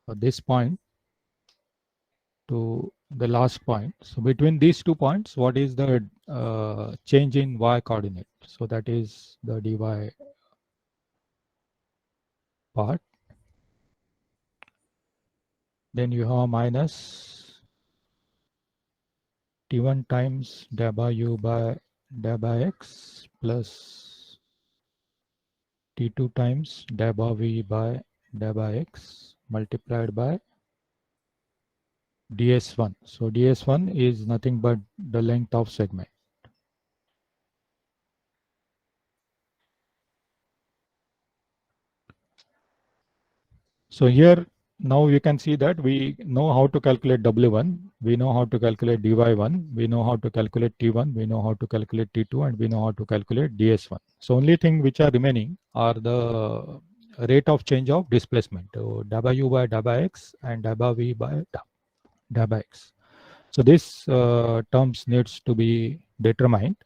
this point to the last point. So between these 2 points, what is the change in y coordinate? So that is the dy part. Then you have minus T1 times del by u by del by x plus T2 times del by v by del by x multiplied by ds1. So ds1 is nothing but the length of segment. So here now you can see that we know how to calculate W1, we know how to calculate dy1, we know how to calculate T1, we know how to calculate T2, and we know how to calculate ds1. So only thing which are remaining are the rate of change of displacement, W by W x and W by W x. So this terms needs to be determined.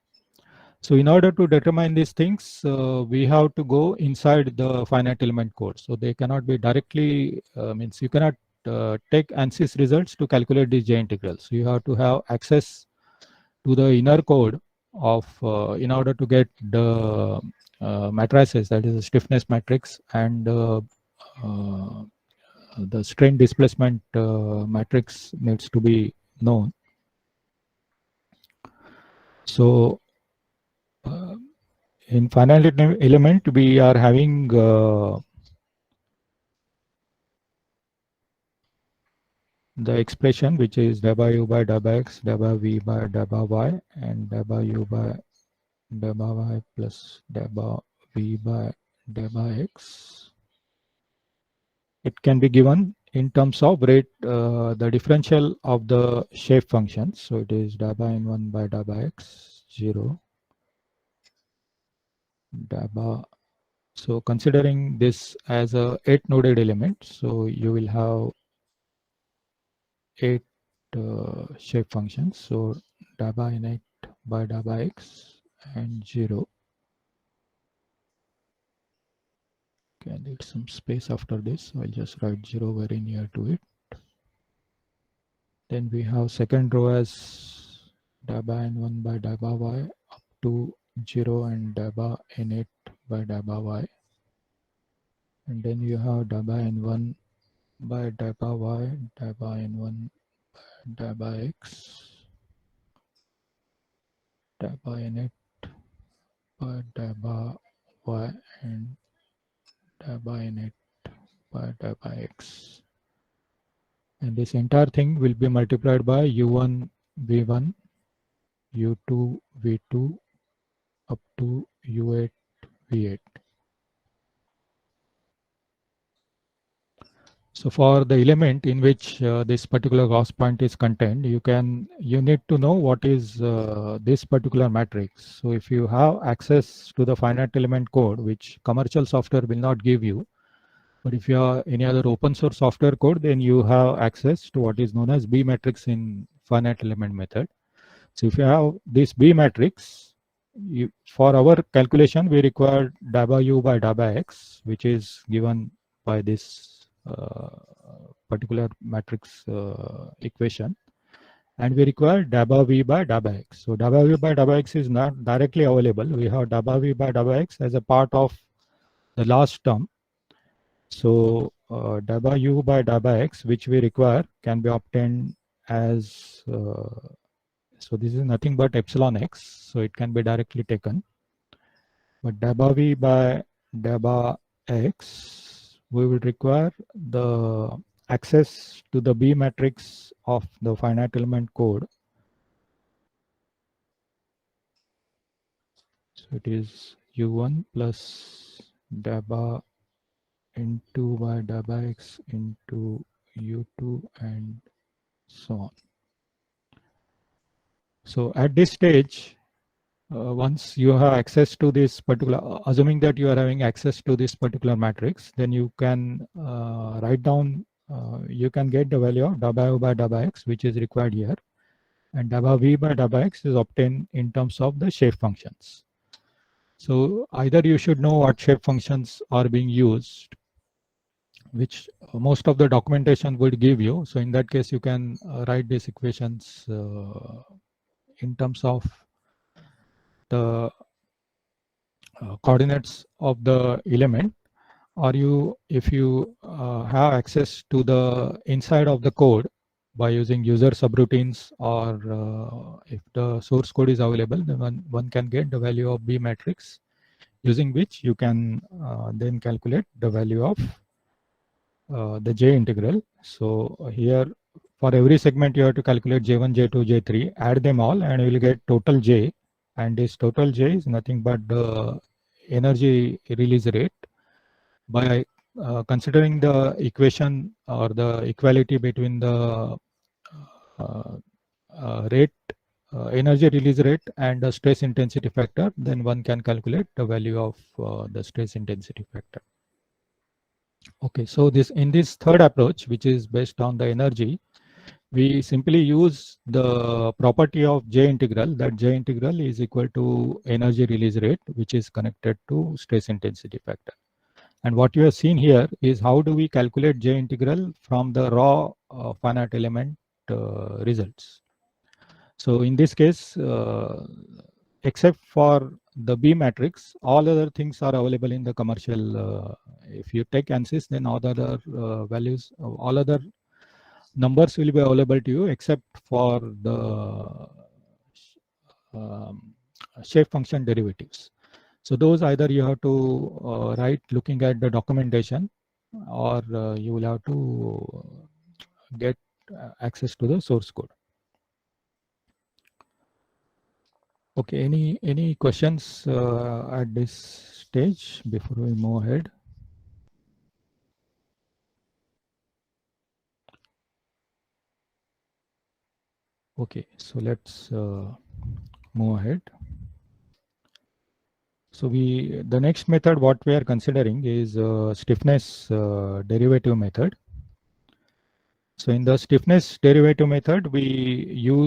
So in order to determine these things, we have to go inside the finite element code. So they cannot be directly, means you cannot take ANSYS results to calculate these J integrals. So you have to have access to the inner code of, in order to get the matrices, that is the stiffness matrix and the strain displacement matrix needs to be known. So in finite element, we are having the expression which is W by W x, W by W y, and W by W y plus W by W x. It can be given in terms of rate, the differential of the shape functions. So it is W in 1 by W x 0. DABA. So considering this as a 8 noded element, so you will have 8 shape functions. So DABA init by DABA x and 0. Okay, I need some space after this. So I'll just write 0 very near to it. Then we have second row as DABA n1 by DABA y up to 0 and DABA n8 by DABA y. And then you have DABA n1 by DABA y, DABA n1 by DABA x, DABA n8 by DABA y, and DABA n8 by DABA x. And this entire thing will be multiplied by u1 v1, u2 v2 up to u8 v8. So for the element in which this particular Gauss point is contained, you need to know what is this particular matrix. So if you have access to the finite element code, which commercial software will not give you, but if you have any other open source software code, then you have access to what is known as B matrix in finite element method. So if you have this B matrix, for our calculation, we require DABA u by DABA x, which is given by this particular matrix equation, and we require DABA v by DABA x. So DABA v by DABA x is not directly available. We have DABA v by DABA x as a part of the last term. So DABA u by DABA x, which we require, can be obtained as so this is nothing but epsilon x, so it can be directly taken. But DABA v by DABA x, we will require the access to the B matrix of the finite element code. So it is u1 plus DABA n2 by DABA x into u2 and so on. So at this stage, once you have access to this particular, assuming that you are having access to this particular matrix, then you can write down, you can get the value of DABA u by DABA x, which is required here. And DABA v by DABA x is obtained in terms of the shape functions. So either you should know what shape functions are being used, which most of the documentation would give you. So in that case, you can write these equations in terms of the coordinates of the element, or if you have access to the inside of the code by using user subroutines, or if the source code is available, then one can get the value of B matrix, using which you can then calculate the value of the J integral. So here, for every segment, you have to calculate J1, J2, J3, add them all, and you will get total J. And this total J is nothing but the energy release rate. By considering the equation or the equality between the energy release rate and the stress intensity factor, then one can calculate the value of the stress intensity factor. Okay, so in this third approach, which is based on the energy, we simply use the property of J integral, that J integral is equal to energy release rate, which is connected to stress intensity factor. And what you have seen here is how do we calculate J integral from the raw finite element results. So in this case, except for the B matrix, all other things are available in the commercial. If you take ANSYS, then all other values, all other numbers will be available to you except for the shape function derivatives. So those either you have to write looking at the documentation, or you will have to get access to the source code. Okay, any questions at this stage before we move ahead? Okay, so let's move ahead. So the next method what we are considering is stiffness derivative method. So in the stiffness derivative method, we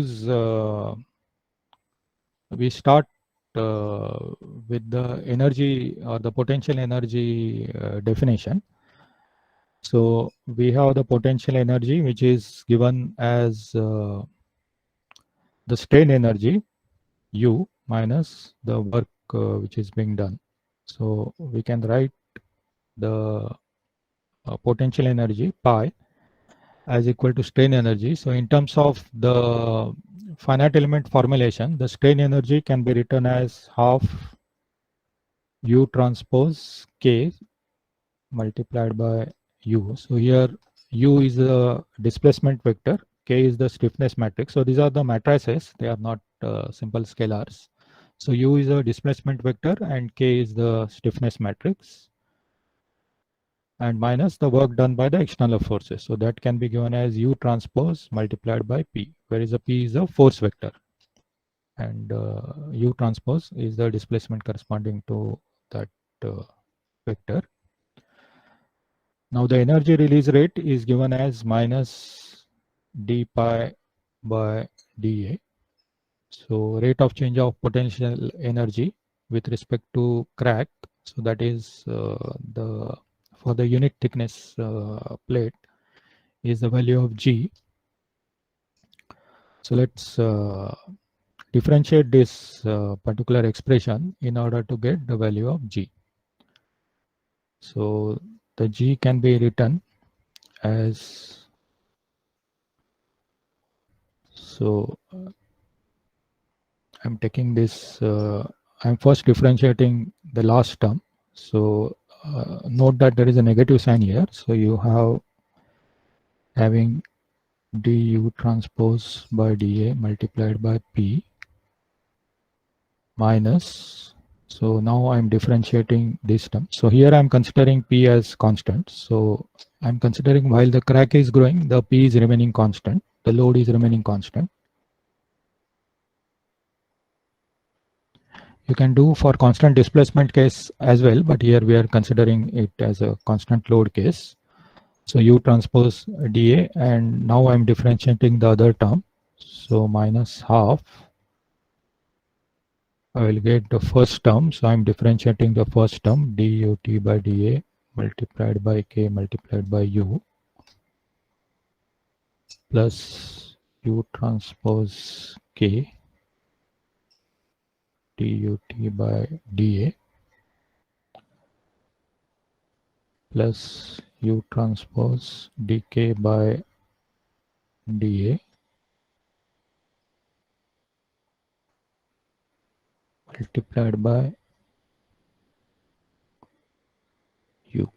start with the energy or the potential energy definition. So we have the potential energy which is given as the strain energy U minus the work which is being done. So we can write the potential energy pi as equal to strain energy. So in terms of the finite element formulation, the strain energy can be written as half U transpose K multiplied by U. So here U is the displacement vector, K is the stiffness matrix. So these are the matrices, they are not simple scalars. So U is a displacement vector and K is the stiffness matrix, and minus the work done by the external forces. So that can be given as U transpose multiplied by P, where is the P is a force vector and U transpose is the displacement corresponding to that vector. Now the energy release rate is given as minus d pi by dA. So rate of change of potential energy with respect to crack. So that is for the unit thickness plate is the value of G. So let's differentiate this particular expression in order to get the value of G. So the G can be written as, so I'm taking this, I'm first differentiating the last term. So note that there is a negative sign here. So you have having du transpose by dA multiplied by P minus, so now I'm differentiating this term. So here I'm considering P as constant. So I'm considering while the crack is growing, the P is remaining constant, the load is remaining constant. You can do for constant displacement case as well, but here we are considering it as a constant load case. So U transpose dA, and now I'm differentiating the other term. So minus half, I will get the first term. So I'm differentiating the first term dUt by dA multiplied by K multiplied by U plus U transpose K dUt by dA plus U transpose dK by dA multiplied by U.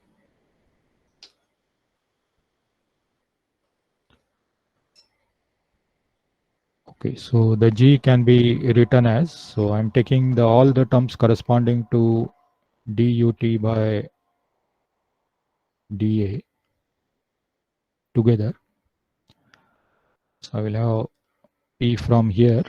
Okay, so the G can be written as, so I'm taking all the terms corresponding to dUt by dA together. So I will have P from here,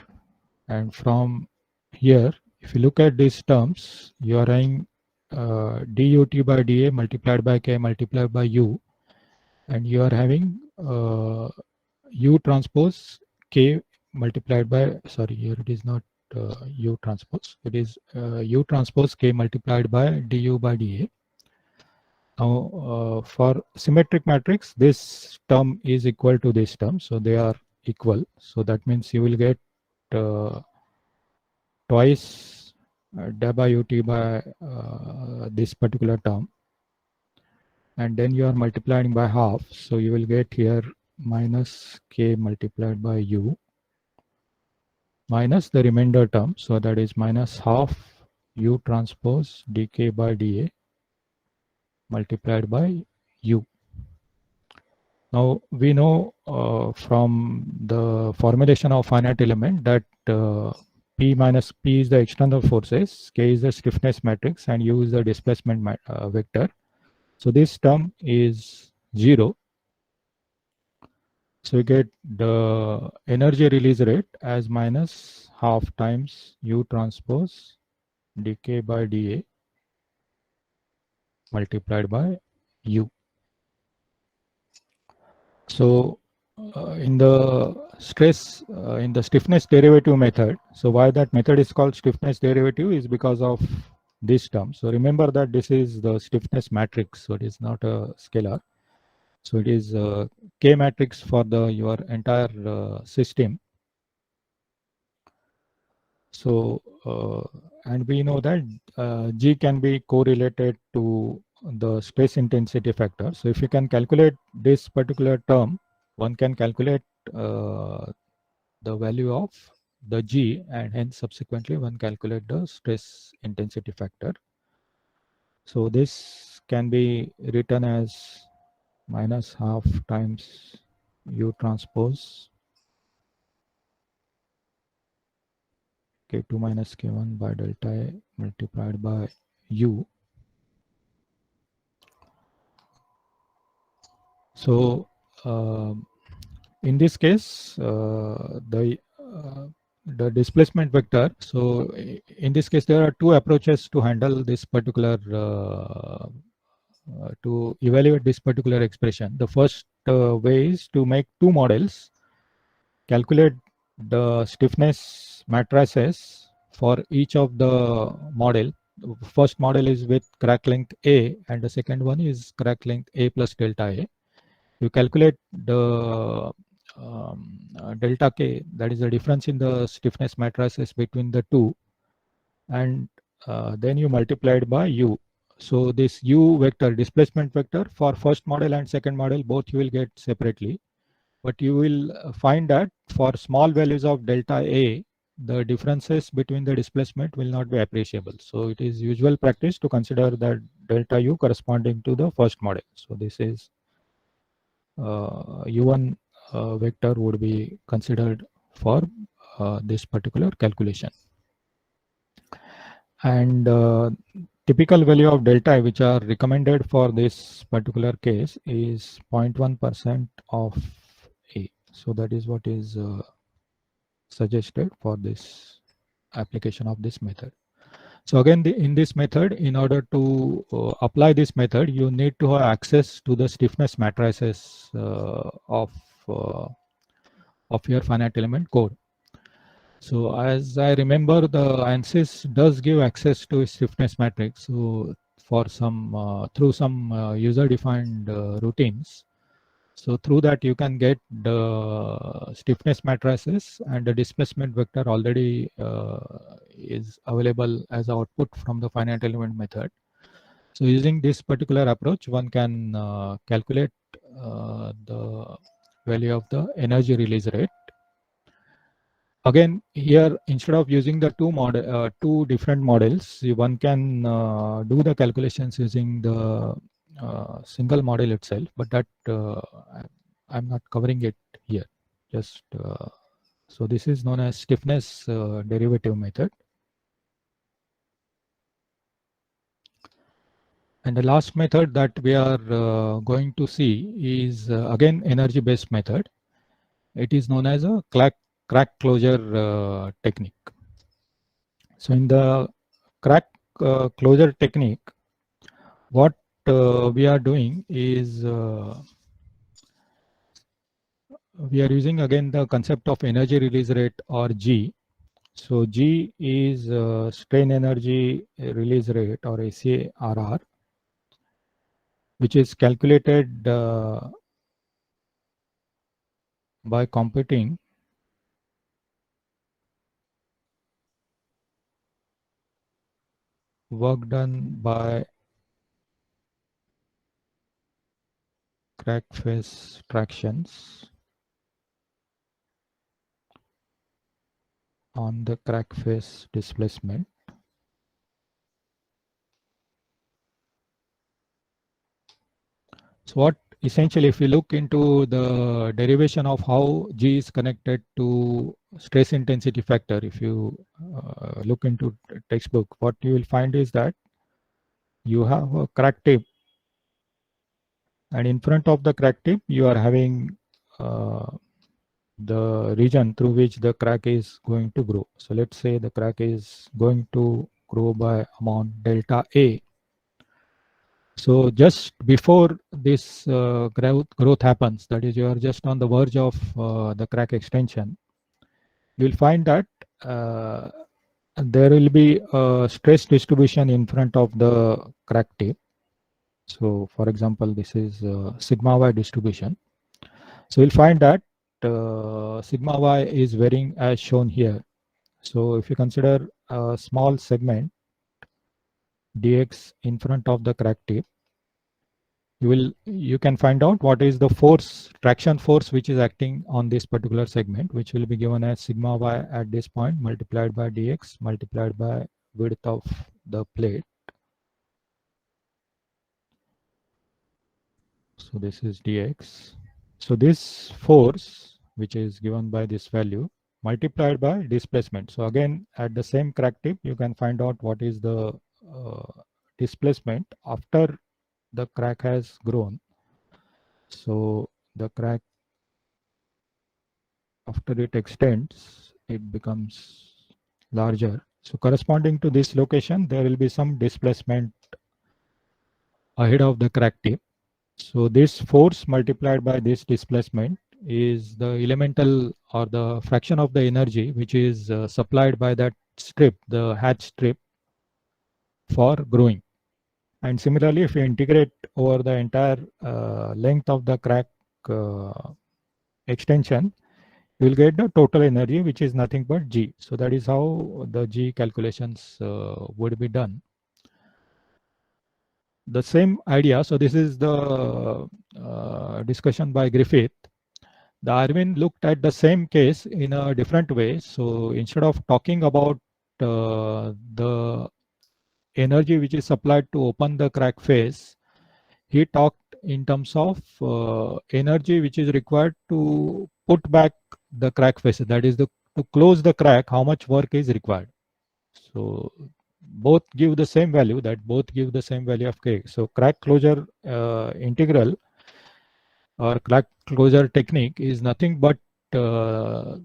and from here, if you look at these terms, you are having dUt by dA multiplied by K multiplied by U, and you are having U transpose K multiplied by, sorry, here it is not U transpose, it is U transpose K multiplied by du by dA. Now for symmetric matrix, this term is equal to this term, so they are equal. So that means you will get twice dA by ut by this particular term, and then you are multiplying by half, so you will get here minus K multiplied by U minus the remainder term, so that is minus half U transpose dK by dA multiplied by U. Now we know from the formulation of finite element that P minus P is the external forces, K is the stiffness matrix, and U is the displacement vector. So this term is 0. So we get the energy release rate as minus half times U transpose dk by dA multiplied by U. So in the in the stiffness derivative method, so why that method is called stiffness derivative is because of this term. So remember that this is the stiffness matrix, so it is not a scalar. So it is K matrix for your entire system. So and we know that G can be correlated to the stress intensity factor. So if you can calculate this particular term, one can calculate the value of the G, and hence subsequently one calculate the stress intensity factor. So this can be written as minus half times U transpose K2 minus K1 by delta A multiplied by U. So in this case, the displacement vector. So in this case, there are two approaches to handle this particular to evaluate this particular expression. The first way is to make two models, calculate the stiffness matrices for each of the model. The first model is with crack length A, and the second one is crack length A plus delta A. You calculate the delta K, that is the difference in the stiffness matrices between the two, and then you multiply it by U. So this U vector, displacement vector for first model and second model, both you will get separately. But you will find that for small values of delta A, the differences between the displacement will not be appreciable. So it is usual practice to consider that delta U corresponding to the first model. So this is U1 vector would be considered for this particular calculation. And typical value of delta which are recommended for this particular case is 0.1% of A. So that is what is suggested for this application of this method. So again, in this method, in order to apply this method, you need to have access to the stiffness matrices of your finite element code. So as I remember, the ANSYS does give access to a stiffness matrix. So for some through some user-defined routines. So through that you can get the stiffness matrices, and the displacement vector already is available as output from the finite element method. So using this particular approach, one can calculate the value of the energy release rate. Again, here instead of using the two different models, one can do the calculations using the single model itself, but that I'm not covering it here. Just so this is known as stiffness derivative method. And the last method that we are going to see is again energy based method. It is known as a crack closure technique. So in the crack closure technique, what we are doing is we are using again the concept of energy release rate, or G. So G is strain energy release rate, or ACRR, which is calculated by computing work done by crack face tractions on the crack face displacement. So what essentially, if you look into the derivation of how G is connected to stress intensity factor, if you look into textbook, what you will find is that you have a crack tip, and in front of the crack tip you are having the region through which the crack is going to grow. So let's say the crack is going to grow by amount delta A. So just before this growth happens, that is, you are just on the verge of the crack extension, you will find that there will be a stress distribution in front of the crack tip. So for example, this is sigma y distribution. So you'll find that sigma y is varying as shown here. So if you consider a small segment dx in front of the crack tip, you can find out what is the force, traction force, which is acting on this particular segment, which will be given as sigma y at this point multiplied by dx multiplied by width of the plate. So this is dx. So this force, which is given by this value, multiplied by displacement. So again, at the same crack tip, you can find out what is the displacement after the crack has grown. So the crack, after it extends, it becomes larger. So corresponding to this location, there will be some displacement ahead of the crack tip. So this force multiplied by this displacement is the elemental or the fraction of the energy which is supplied by that strip, the hatch strip, for growing. And similarly, if you integrate over the entire length of the crack extension, you will get the total energy, which is nothing but G. So that is how the G calculations would be done. The same idea, so this is the discussion by Griffith. The Arvind looked at the same case in a different way. So instead of talking about the energy which is supplied to open the crack face, he talked in terms of energy which is required to put back the crack face. That is, to close the crack, how much work is required. So both give the same value, of K. So crack closure integral or crack closure technique is nothing but the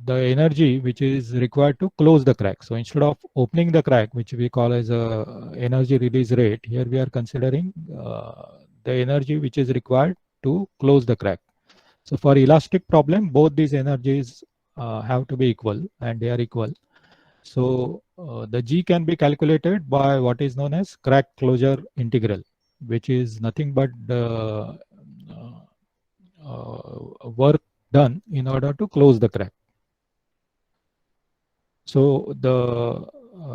energy which is required to close the crack. So instead of opening the crack, which we call as a energy release rate, here we are considering the energy which is required to close the crack. So for elastic problem, both these energies have to be equal, and they are equal. So the G can be calculated by what is known as crack closure integral, which is nothing but the work done in order to close the crack. So the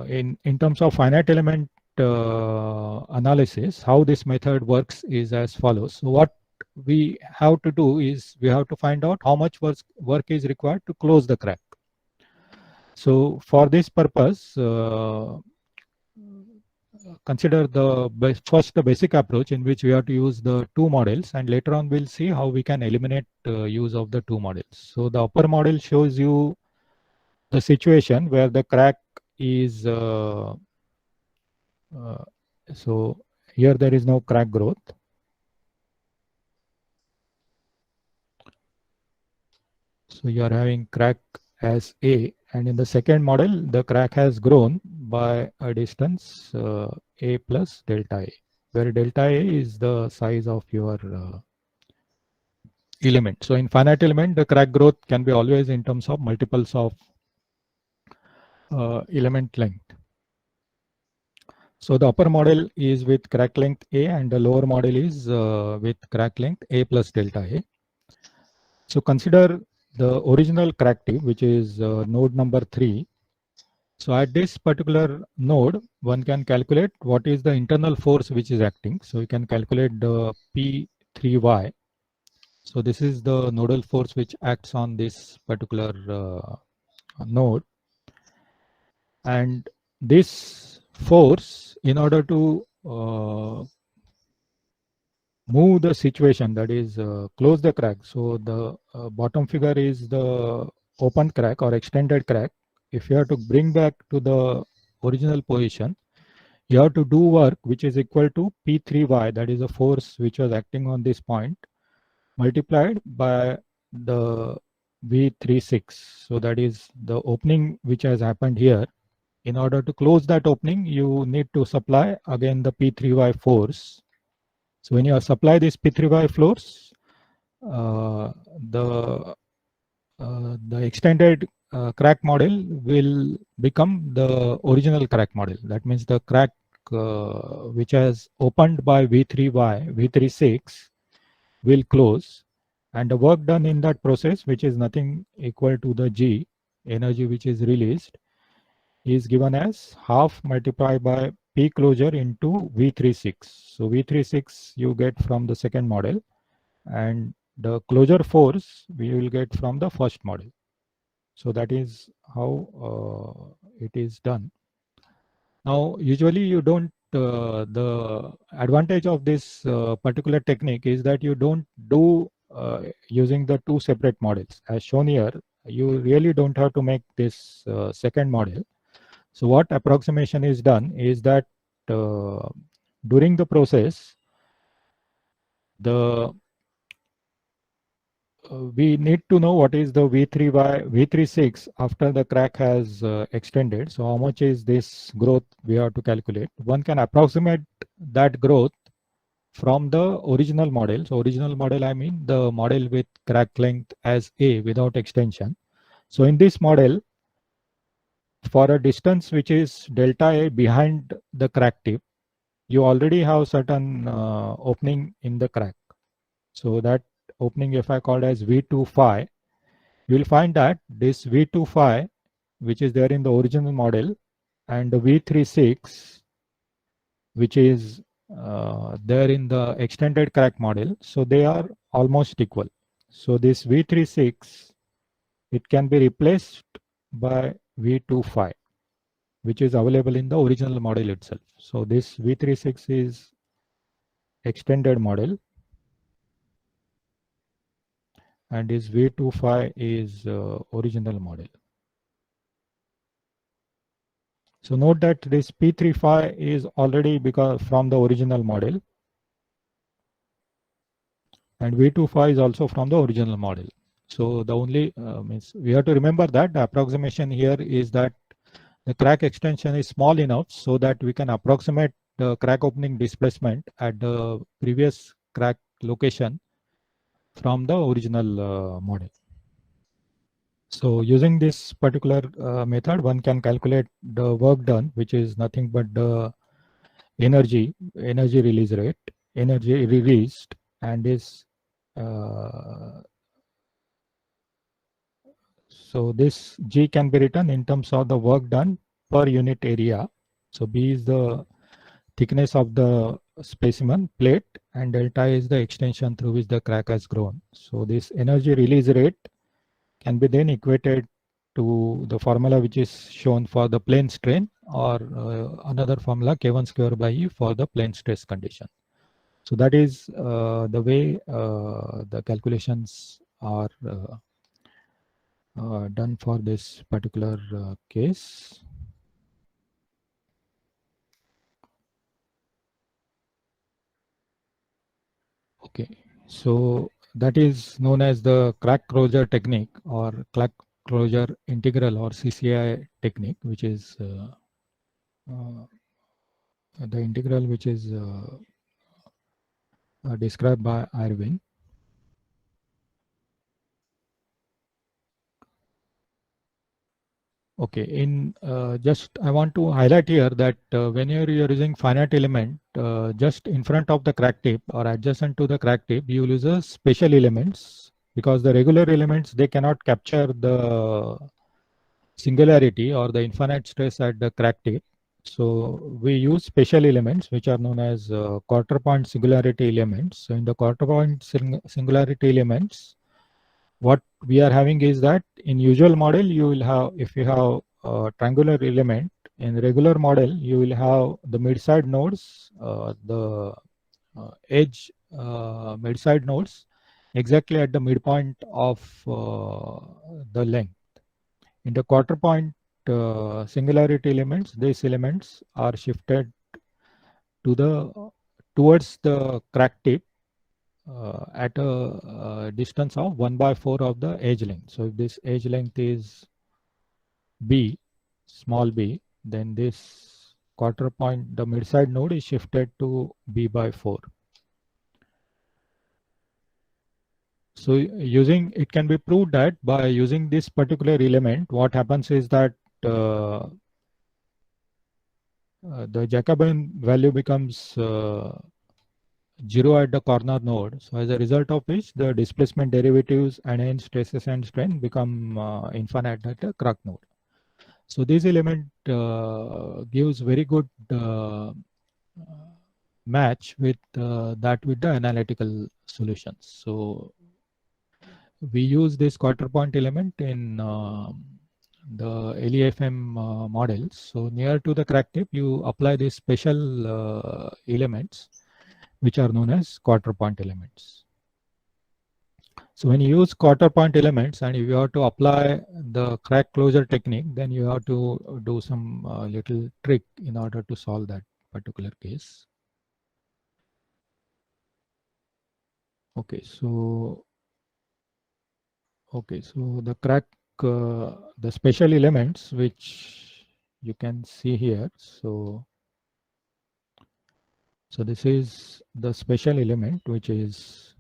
in terms of finite element analysis, how this method works is as follows. So what we have to do is we have to find out how much work is required to close the crack. So for this purpose, consider first the basic approach in which we have to use the two models, and later on we'll see how we can eliminate use of the two models. So the upper model shows you the situation where the crack is so here there is no crack growth. So you are having crack as A, and in the second model the crack has grown by a distance A plus delta A, where delta A is the size of your element. So in finite element, the crack growth can be always in terms of multiples of element length. So the upper model is with crack length A, and the lower model is with crack length A plus delta A. So consider the original crack tip, which is node number 3. So at this particular node, one can calculate what is the internal force which is acting. So you can calculate the P3Y. So this is the nodal force which acts on this particular node. And this force, in order to move the situation, that is close the crack. So the bottom figure is the open crack or extended crack. If you have to bring back to the original position, you have to do work which is equal to P3Y, that is the force which was acting on this point, multiplied by the V36. So that is the opening which has happened here. in order to close that opening, you need to supply again the P3Y force. So when you supply this P3Y force, the extended crack model will become the original crack model. That means the crack which has opened by V3Y, V36 will close, and the work done in that process, which is nothing equal to the G, energy which is released, is given as half multiplied by P closure into V36. So V36 you get from the second model, and the closure force we will get from the first model. So that is how it is done. Now, usually you don't, the advantage of this particular technique is that you don't do using the two separate models. As shown here, you really don't have to make this second model. So what approximation is done is that during the process, we need to know what is the V36 after the crack has extended. So how much is this growth we have to calculate. One can approximate that growth from the original model. So original model, I mean the model with crack length as A without extension. So in this model, for a distance which is delta A behind the crack tip, you already have certain opening in the crack. So that opening, if I called as V2 phi, you will find that this V2 phi, which is there in the original model, and the V36, which is there in the extended crack model, so they are almost equal. So this V36, it can be replaced by V2 phi, which is available in the original model itself. So this V36 is extended model, and this V2 phi is original model. So note that this P3 phi is already because from the original model, and V2 phi is also from the original model. So the only means we have to remember that the approximation here is that the crack extension is small enough so that we can approximate the crack opening displacement at the previous crack location from the original model. So using this particular method, one can calculate the work done, which is nothing but the energy release rate, energy released, and is so this G can be written in terms of the work done per unit area. So B is the thickness of the specimen plate, and delta is the extension through which the crack has grown. So this energy release rate can be then equated to the formula which is shown for the plane strain, or another formula K1 square by E for the plane stress condition. So that is the way the calculations are done for this particular case. Okay, so that is known as the crack closure technique, or crack closure integral, or CCI technique, which is the integral which is described by Irwin. Okay, in just I want to highlight here that when you're using finite element, just in front of the crack tip or adjacent to the crack tip, you use a special elements, because the regular elements, they cannot capture the singularity or the infinite stress at the crack tip. So we use special elements which are known as quarter point singularity elements. So in the quarter point singularity elements, what we are having is that in usual model you will have, if you have a triangular element, in regular model you will have the mid-side nodes, the edge mid-side nodes exactly at the midpoint of the length. In the quarter point singularity elements, these elements are shifted to towards the crack tip at a distance of 1/4 of the edge length. So if this edge length is B, small b, then this quarter point, the mid-side node is shifted to B by 4. So using, it can be proved that by using this particular element, what happens is that the Jacobian value becomes 0 at the corner node. So as a result of which the displacement derivatives and hence stresses and strain become infinite at the crack node. So this element gives very good match with that with the analytical solutions. So we use this quarter point element in the LEFM models. So near to the crack tip, you apply these special elements which are known as quarter point elements. So when you use quarter point elements and if you have to apply the crack closure technique, then you have to do some little trick in order to solve that particular case. Okay, so the crack, the special elements which you can see here. So this is the special element which is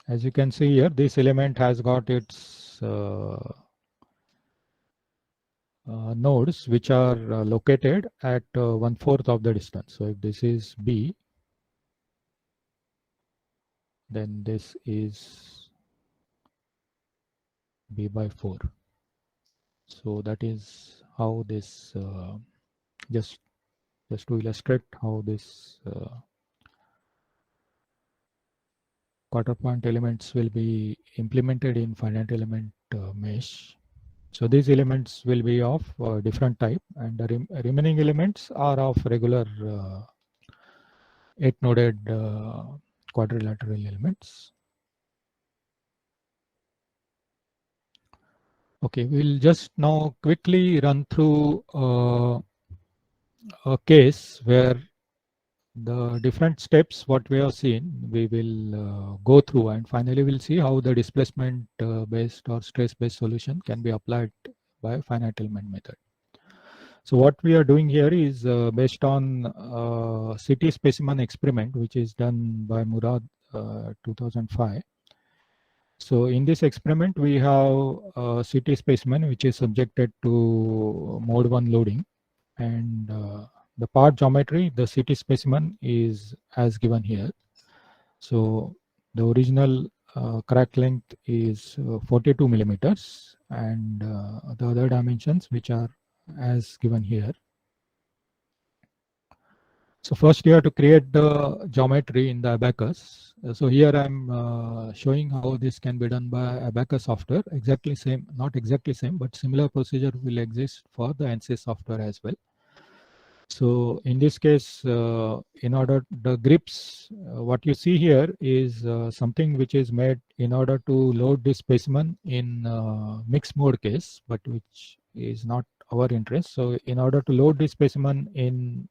as you can see here, this element has got its nodes which are located at 1/4 of the distance. So if this is B, then this is B by 4. So that is how this, just to illustrate how this quarter point elements will be implemented in finite element mesh. So these elements will be of different type, and the remaining elements are of regular 8-noded quadrilateral elements. Okay, we'll just now quickly run through a case where the different steps what we have seen, we will go through, and finally we'll see how the displacement based or stress based solution can be applied by finite element method. So what we are doing here is based on CT specimen experiment which is done by Murad 2005. So in this experiment we have a CT specimen which is subjected to mode 1 loading, and the part geometry, the CT specimen is as given here. So the original crack length is 42 millimeters, and the other dimensions which are as given here. So first you have to create the geometry in the Abacus. So here I'm showing how this can be done by Abacus software. Exactly same, not exactly same, but similar procedure will exist for the ANSYS software as well. So in this case, in order the grips, what you see here is something which is made in order to load this specimen in mixed mode case, but which is not our interest. So in order to load this specimen in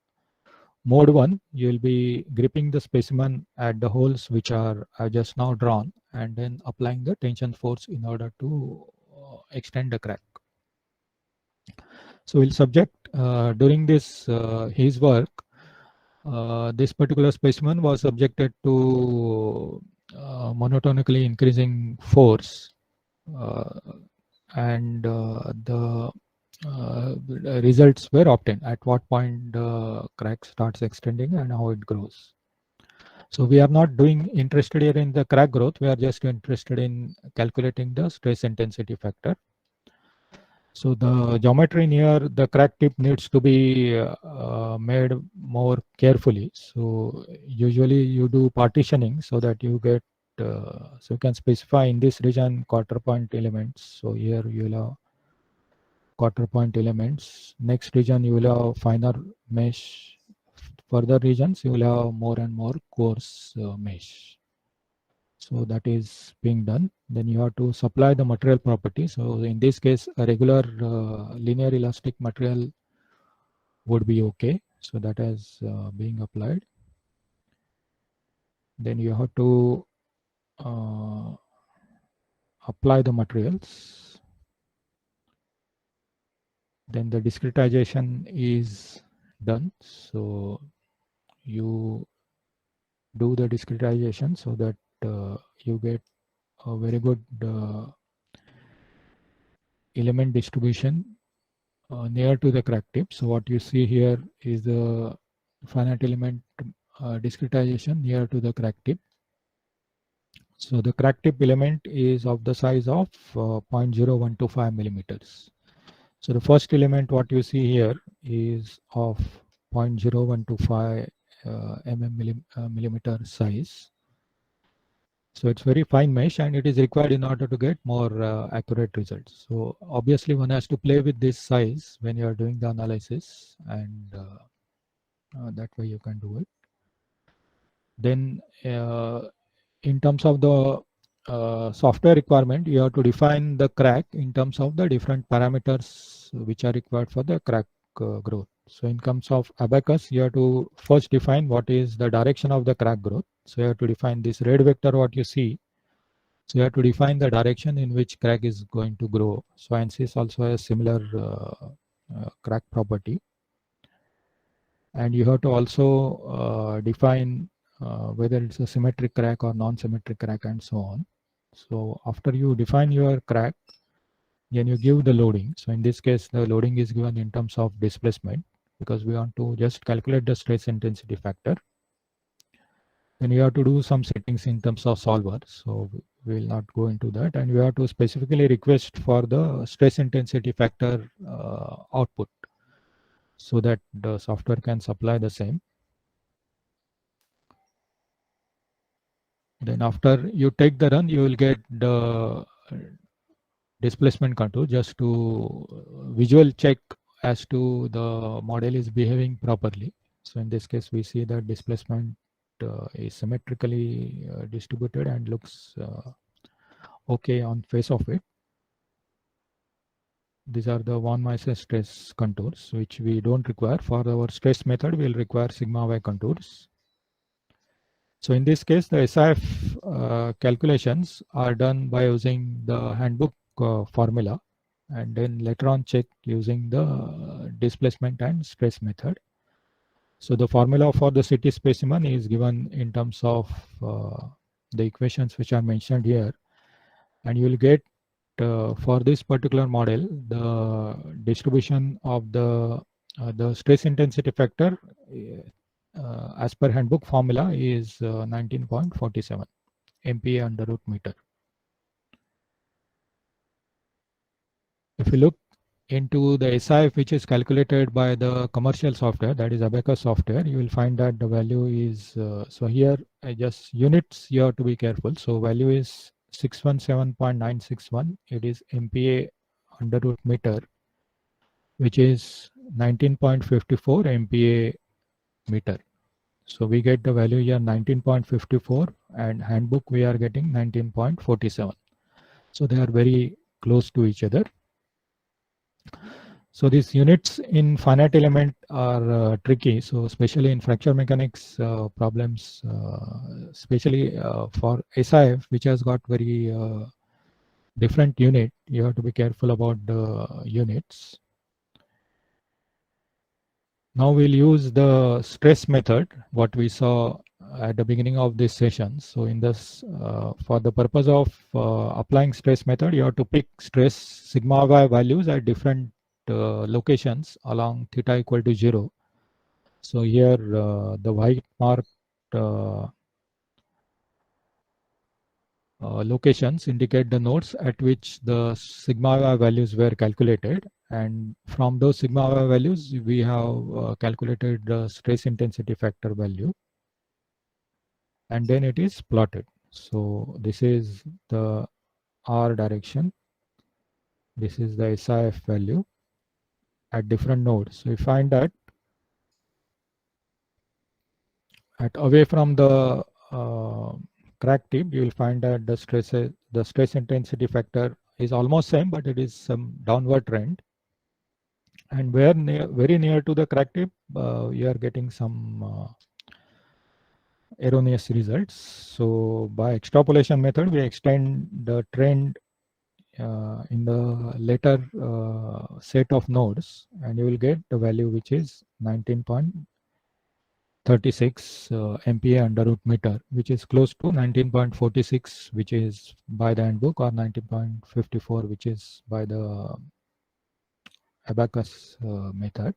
mode 1, you will be gripping the specimen at the holes which are just now drawn, and then applying the tension force in order to extend the crack. So we'll subject during this his work, this particular specimen was subjected to monotonically increasing force, and the results were obtained at what point the crack starts extending and how it grows. So we are not interested here in the crack growth. We are just interested in calculating the stress intensity factor. So the geometry near the crack tip needs to be made more carefully. So usually you do partitioning so that you get, so you can specify in this region quarter point elements. So here you will have quarter point elements. Next region you will have finer mesh. Further regions you will have more and more coarse mesh. So that is being done. Then you have to supply the material property. So in this case, a regular linear elastic material would be okay. So that is being applied. Then you have to apply the materials. Then the discretization is done. So you do the discretization so that you get a very good element distribution near to the crack tip. So what you see here is the finite element discretization near to the crack tip. So the crack tip element is of the size of 0.0125 millimeters. So the first element what you see here is of 0.0125 millimeter size. So it's very fine mesh and it is required in order to get more accurate results. So obviously one has to play with this size when you are doing the analysis, and that way you can do it. Then in terms of the software requirement, you have to define the crack in terms of the different parameters which are required for the crack growth. So in terms of Abaqus, you have to first define what is the direction of the crack growth. So you have to define this red vector what you see. So you have to define the direction in which crack is going to grow. So ANSYS also has similar crack property. And you have to also define whether it's a symmetric crack or non-symmetric crack and so on. So after you define your crack, then you give the loading. So in this case, the loading is given in terms of displacement because we want to just calculate the stress intensity factor. Then you have to do some settings in terms of solver. So we will not go into that. And you have to specifically request for the stress intensity factor output so that the software can supply the same. Then after you take the run, you will get the displacement contour just to visual check as to the model is behaving properly. So in this case, we see that displacement is symmetrically distributed and looks okay on face of it. These are the von Mises stress contours, which we don't require. For our stress method, we'll require sigma y contours. So in this case, the SIF calculations are done by using the handbook formula, and then later on check using the displacement and stress method. So the formula for the CT specimen is given in terms of the equations which are mentioned here, and you will get for this particular model the distribution of the stress intensity factor as per handbook formula is 19.47 MPa under root meter. If you look into the SIF which is calculated by the commercial software, that is Abaqus software, you will find that the value is, so here I just units you have to be careful. So value is 617.961. It is MPa under root meter, which is 19.54 MPa meter. So we get the value here 19.54 and handbook we are getting 19.47. So they are very close to each other. So these units in finite element are tricky. So especially in fracture mechanics problems, especially for SIF, which has got very different unit, you have to be careful about the units. Now we'll use the stress method, what we saw at the beginning of this session. So in this, for the purpose of applying stress method, you have to pick stress sigma y values at different locations along theta equal to 0. So here the white marked locations indicate the nodes at which the sigma y values were calculated, and from those sigma y values we have calculated the stress intensity factor value, and then it is plotted. So this is the R direction, this is the SIF value at different nodes. So you find that at away from the crack tip, you will find that the stress intensity factor is almost same, but it is some downward trend. And where very near to the crack tip, you are getting some erroneous results. So by extrapolation method, we extend the trend in the later set of nodes, and you will get the value which is 19.36 MPa under root meter, which is close to 19.46, which is by the handbook, or 19.54, which is by the Abacus method.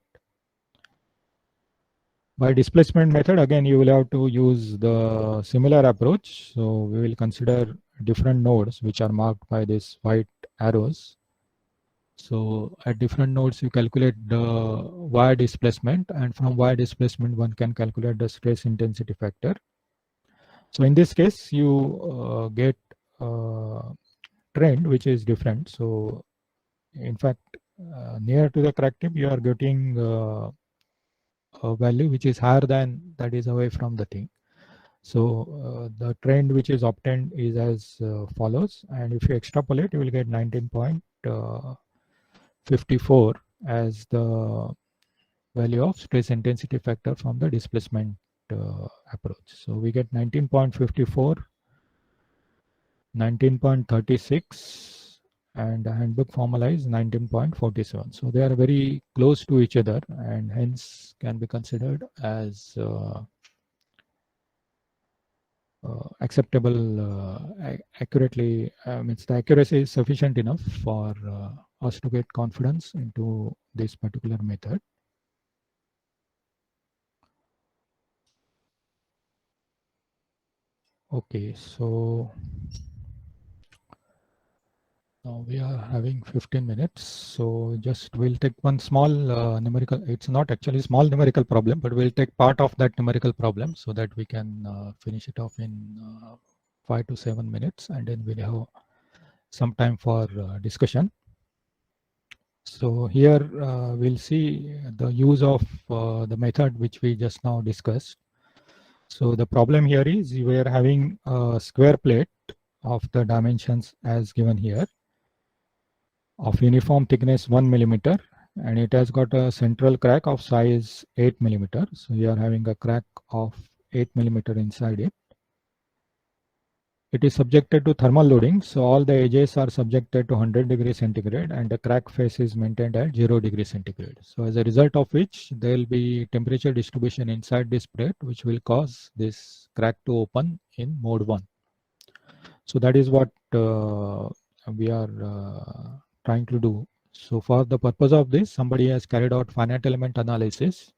By displacement method, again, you will have to use the similar approach. So we will consider different nodes which are marked by these white arrows. So at different nodes, you calculate the y displacement, and from y displacement, one can calculate the stress intensity factor. So in this case, you get trend which is different. So in fact, near to the crack tip, you are getting a value which is higher than that is away from the thing. So the trend which is obtained is as follows, and if you extrapolate, you will get 19.54 as the value of stress intensity factor from the displacement approach. So we get 19.54, 19.36, and the handbook formula is 19.47. So they are very close to each other, and hence can be considered as acceptable, accurately. Means the accuracy is sufficient enough for us to get confidence into this particular method. Okay, so now we are having 15 minutes. So just we'll take one small numerical. It's not actually small numerical problem, but we'll take part of that numerical problem so that we can finish it off in 5 to 7 minutes, and then we'll have some time for discussion. So here we'll see the use of the method which we just now discussed. So the problem here is we are having a square plate of the dimensions as given here, of uniform thickness 1 millimeter, and it has got a central crack of size 8 millimeter. So we are having a crack of 8 millimeter inside it. It is subjected to thermal loading, so all the edges are subjected to 100 degrees centigrade, and the crack face is maintained at 0 degrees centigrade. So as a result of which, there will be temperature distribution inside this plate, which will cause this crack to open in mode 1. So that is what we are trying to do. So for the purpose of this, somebody has carried out finite element analysis,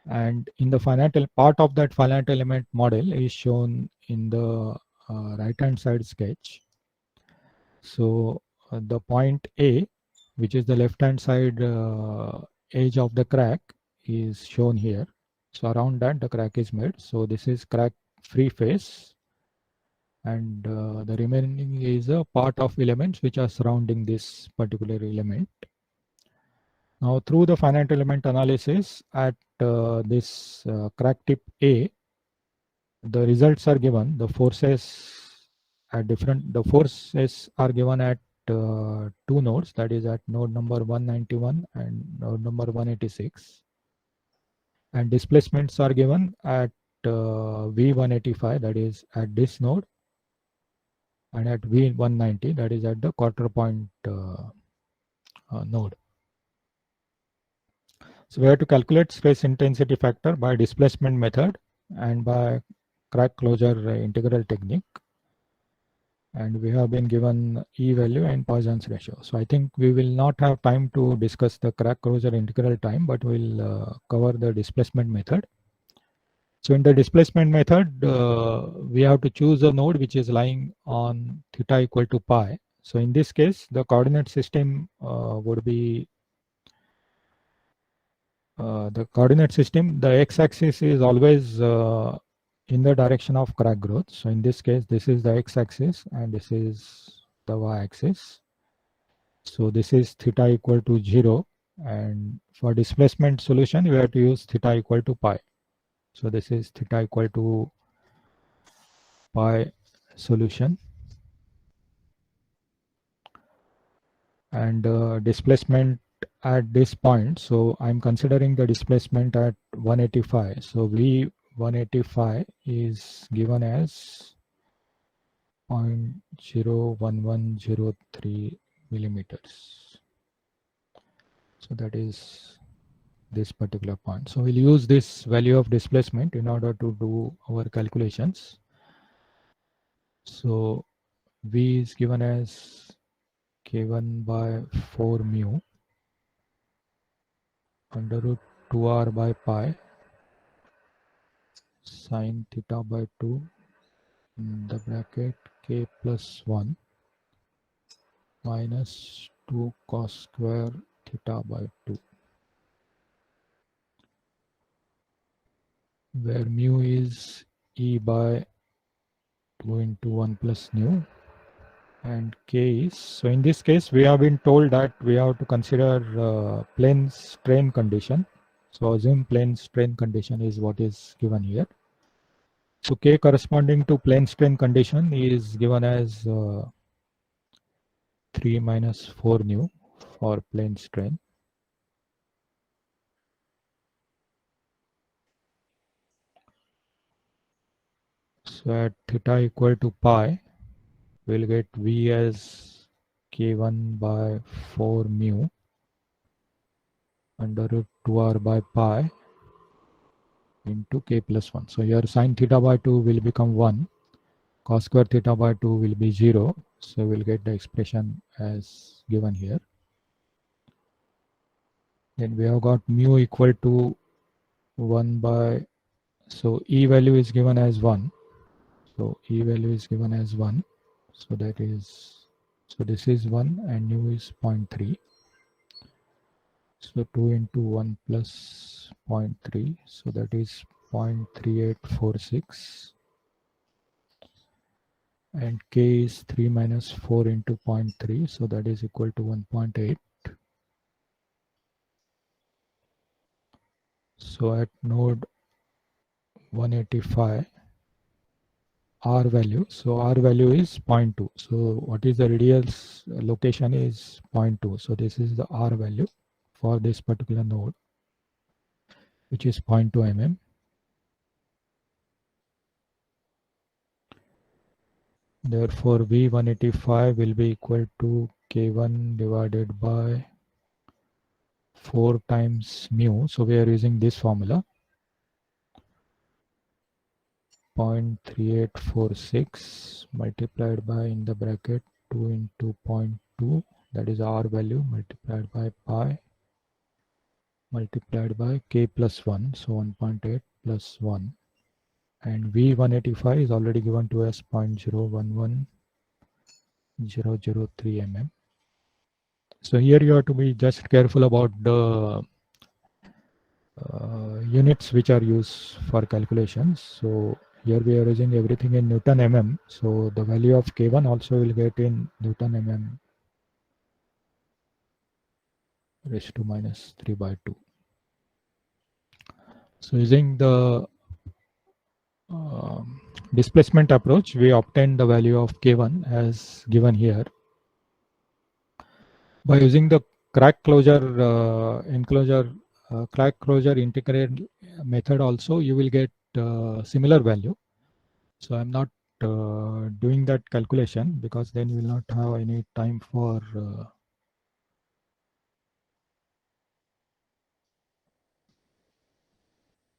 and in the finite part of that finite element model is shown in the right hand side sketch. So the point A, which is the left hand side edge of the crack, is shown here. So around that the crack is made. So this is crack free face, and the remaining is a part of elements which are surrounding this particular element. Now through the finite element analysis at this crack tip A, the results are given. The forces are given at 2 nodes, that is at node number 191 and node number 186, and displacements are given at V185, that is at this node, and at V190, that is at the quarter point node. So we have to calculate stress intensity factor by displacement method and by crack closure integral technique, and we have been given E value and Poisson's ratio. So I think we will not have time to discuss the crack closure integral time, but we'll cover the displacement method. So in the displacement method, we have to choose a node which is lying on theta equal to pi. So in this case, the coordinate system would be the coordinate system. The x-axis is always in the direction of crack growth. So in this case, this is the x-axis and this is the y-axis. So this is theta equal to 0, and for displacement solution, we have to use theta equal to pi. So this is theta equal to pi solution, and displacement at this point. So I'm considering the displacement at 185. So V185 is given as 0.01103 millimeters. So that is this particular point. So we'll use this value of displacement in order to do our calculations. So V is given as K1 by 4 mu under root 2r by pi sine theta by 2 in the bracket K plus 1 minus 2 cos square theta by 2, where mu is E by 2 into 1 plus nu, and K is, so in this case we have been told that we have to consider plane strain condition. So assume plane strain condition is what is given here. So K corresponding to plane strain condition is given as 3 minus 4 nu for plane strain. So at theta equal to pi, we'll get V as K1 by 4 mu under root 2r by pi into K plus 1. So here sine theta by 2 will become 1, cos square theta by 2 will be 0. So we'll get the expression as given here. Then we have got mu equal to 1 by, so E value is given as 1. So E value is given as 1. So that is, so this is 1 and nu is 0.3. So 2 into 1 plus 0.3. So that is 0.3846. And K is 3 minus 4 into 0.3. So that is equal to 1.8. So at node 185, R value, so R value is 0.2. So what is the radial location is 0.2. So this is the R value for this particular node, which is 0.2 mm. Therefore, V185 will be equal to K1 divided by 4 times mu. So we are using this formula, 0.3846 multiplied by in the bracket 2 into 0.2, that is R value, multiplied by pi multiplied by K plus 1, so 1.8 plus 1, and V185 is already given to us 0.011003 mm. So here you have to be just careful about the units which are used for calculations. So here we are using everything in Newton mm. So the value of K1 also will get in Newton mm raised to minus 3 by 2. So using the displacement approach, we obtain the value of K1 as given here. By using the crack closure crack closure integral method also, you will get similar value. So I'm not doing that calculation because then you will not have any time for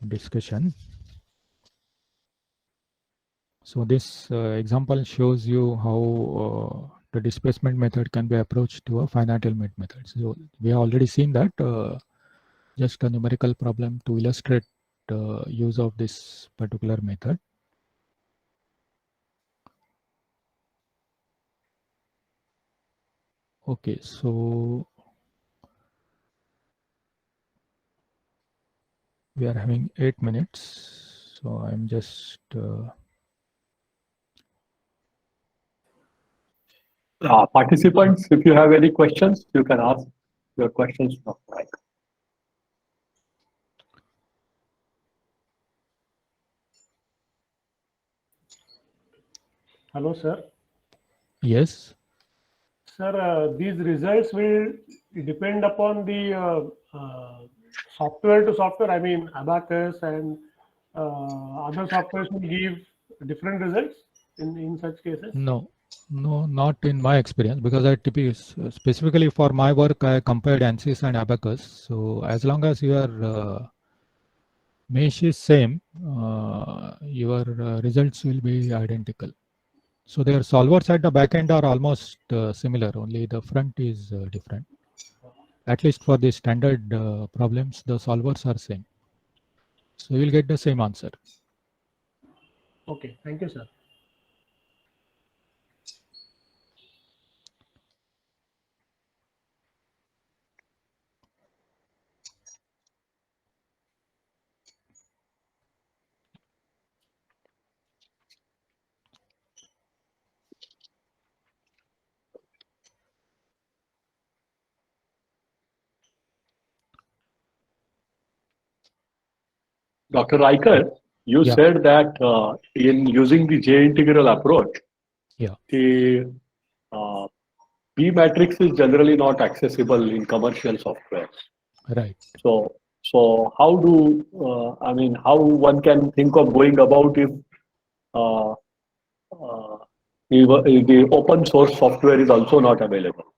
discussion. So this example shows you how the displacement method can be approached to a finite element method. So we have already seen that, just a numerical problem to illustrate the use of this particular method. Okay, so we are having 8 minutes. So I'm just Participants, if you have any questions, you can ask your questions now. Right. Hello, sir. yes. Sir, these results will depend upon the software to software. I mean, Abacus and other softwares will give different results in such cases? No, not in my experience, because I typically, specifically for my work, I compared ANSYS and Abacus. So as long as your mesh is same, your results will be identical. So their solvers at the back end are almost similar, only the front is different. At least for the standard problems, the solvers are same. So you'll get the same answer. Okay, thank you, sir. Dr. Riker, you Yeah. said that in using the J integral approach, Yeah. the B matrix is generally not accessible in commercial software. Right. So how do how one can think of going about if the open source software is also not available?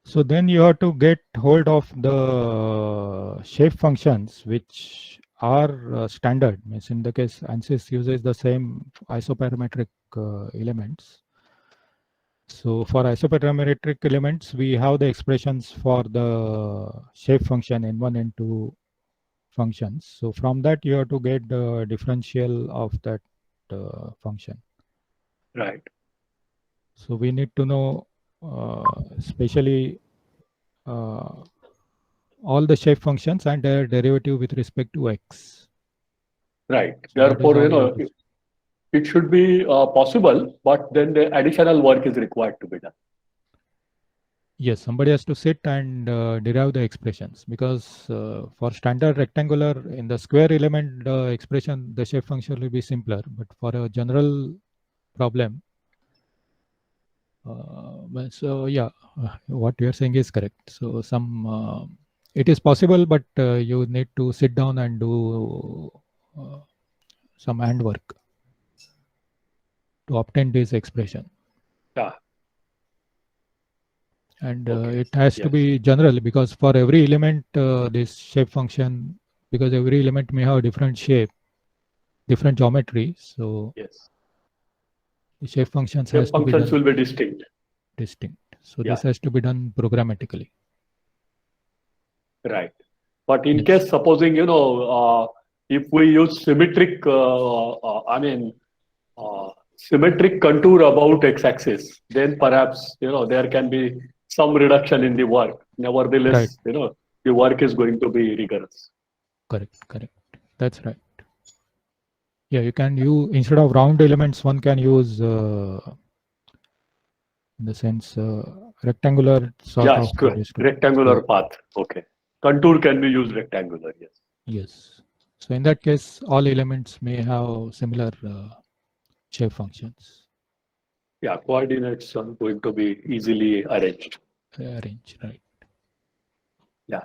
So then you have to get hold of the shape functions which are standard. Means in the case ANSYS uses the same isoparametric elements. So for isoparametric elements, we have the expressions for the shape function N1 N2 functions. So from that you have to get the differential of that function. Right. So we need to know especially all the shape functions and their derivative with respect to x. Right. So that is Therefore, all we have to- it should be possible, but then the additional work is required to be done. Yes, somebody has to sit and derive the expressions, because for standard rectangular in the square element, the expression, the shape function will be simpler, but for a general problem, so yeah, what you are saying is correct. So it is possible, but you need to sit down and do some handwork to obtain this expression. Yeah. And Okay. it has to Yes. be general, because for every element, this shape function, because every element may have different shape, different geometry. So Yes. the shape functions Shape has to be functions done will be distinct. distinct. So Yeah. this has to be done programmatically. Right. But in Yes. case supposing, if we use symmetric, symmetric contour about x-axis, then perhaps, there can be some reduction in the work. Nevertheless, the work is going to be rigorous. Correct. That's right. Yeah, you can use, instead of round elements, one can use in the sense rectangular sort Yeah, of square, rectangular path. Okay. Contour can be used rectangular, yes. Yes. So in that case, all elements may have similar shape functions. Yeah, coordinates are going to be easily arranged. Arrange, right. Yeah.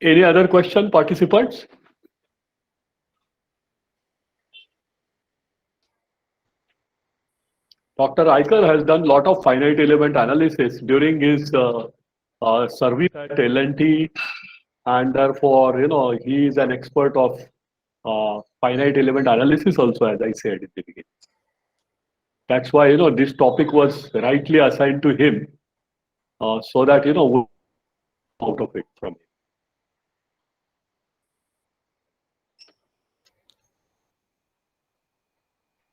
Any other question, participants? Dr. Aiker has done a lot of finite element analysis during his service at L&T, and therefore, he is an expert of finite element analysis also, as I said in the beginning. That's why, this topic was rightly assigned to him, so that, we out of it from him.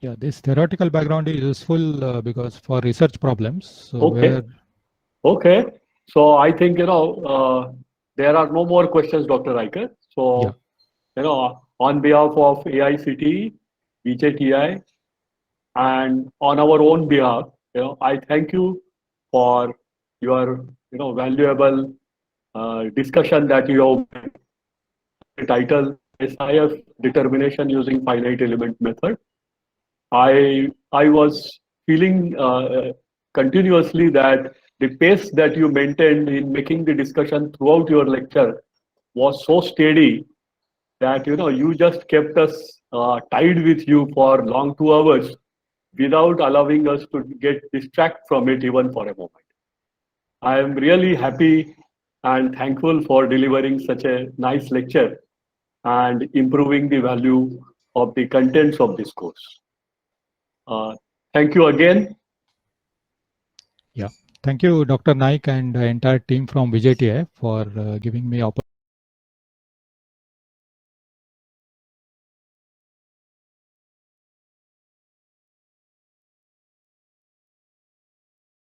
Yeah, this theoretical background is useful because for research problems. So Okay. Okay. So I think, there are no more questions, Dr. Riker. So, on behalf of AICTE, BJTI, and on our own behalf, I thank you for your, valuable discussion that you have titled SIF determination using finite element method. I was feeling continuously that the pace that you maintained in making the discussion throughout your lecture was so steady that you just kept us tied with you for long 2 hours without allowing us to get distracted from it even for a moment. I am really happy and thankful for delivering such a nice lecture and improving the value of the contents of this course. Thank you again. Yeah. Thank you, Dr. Naik and the entire team from Vijay TI for giving me opportunity.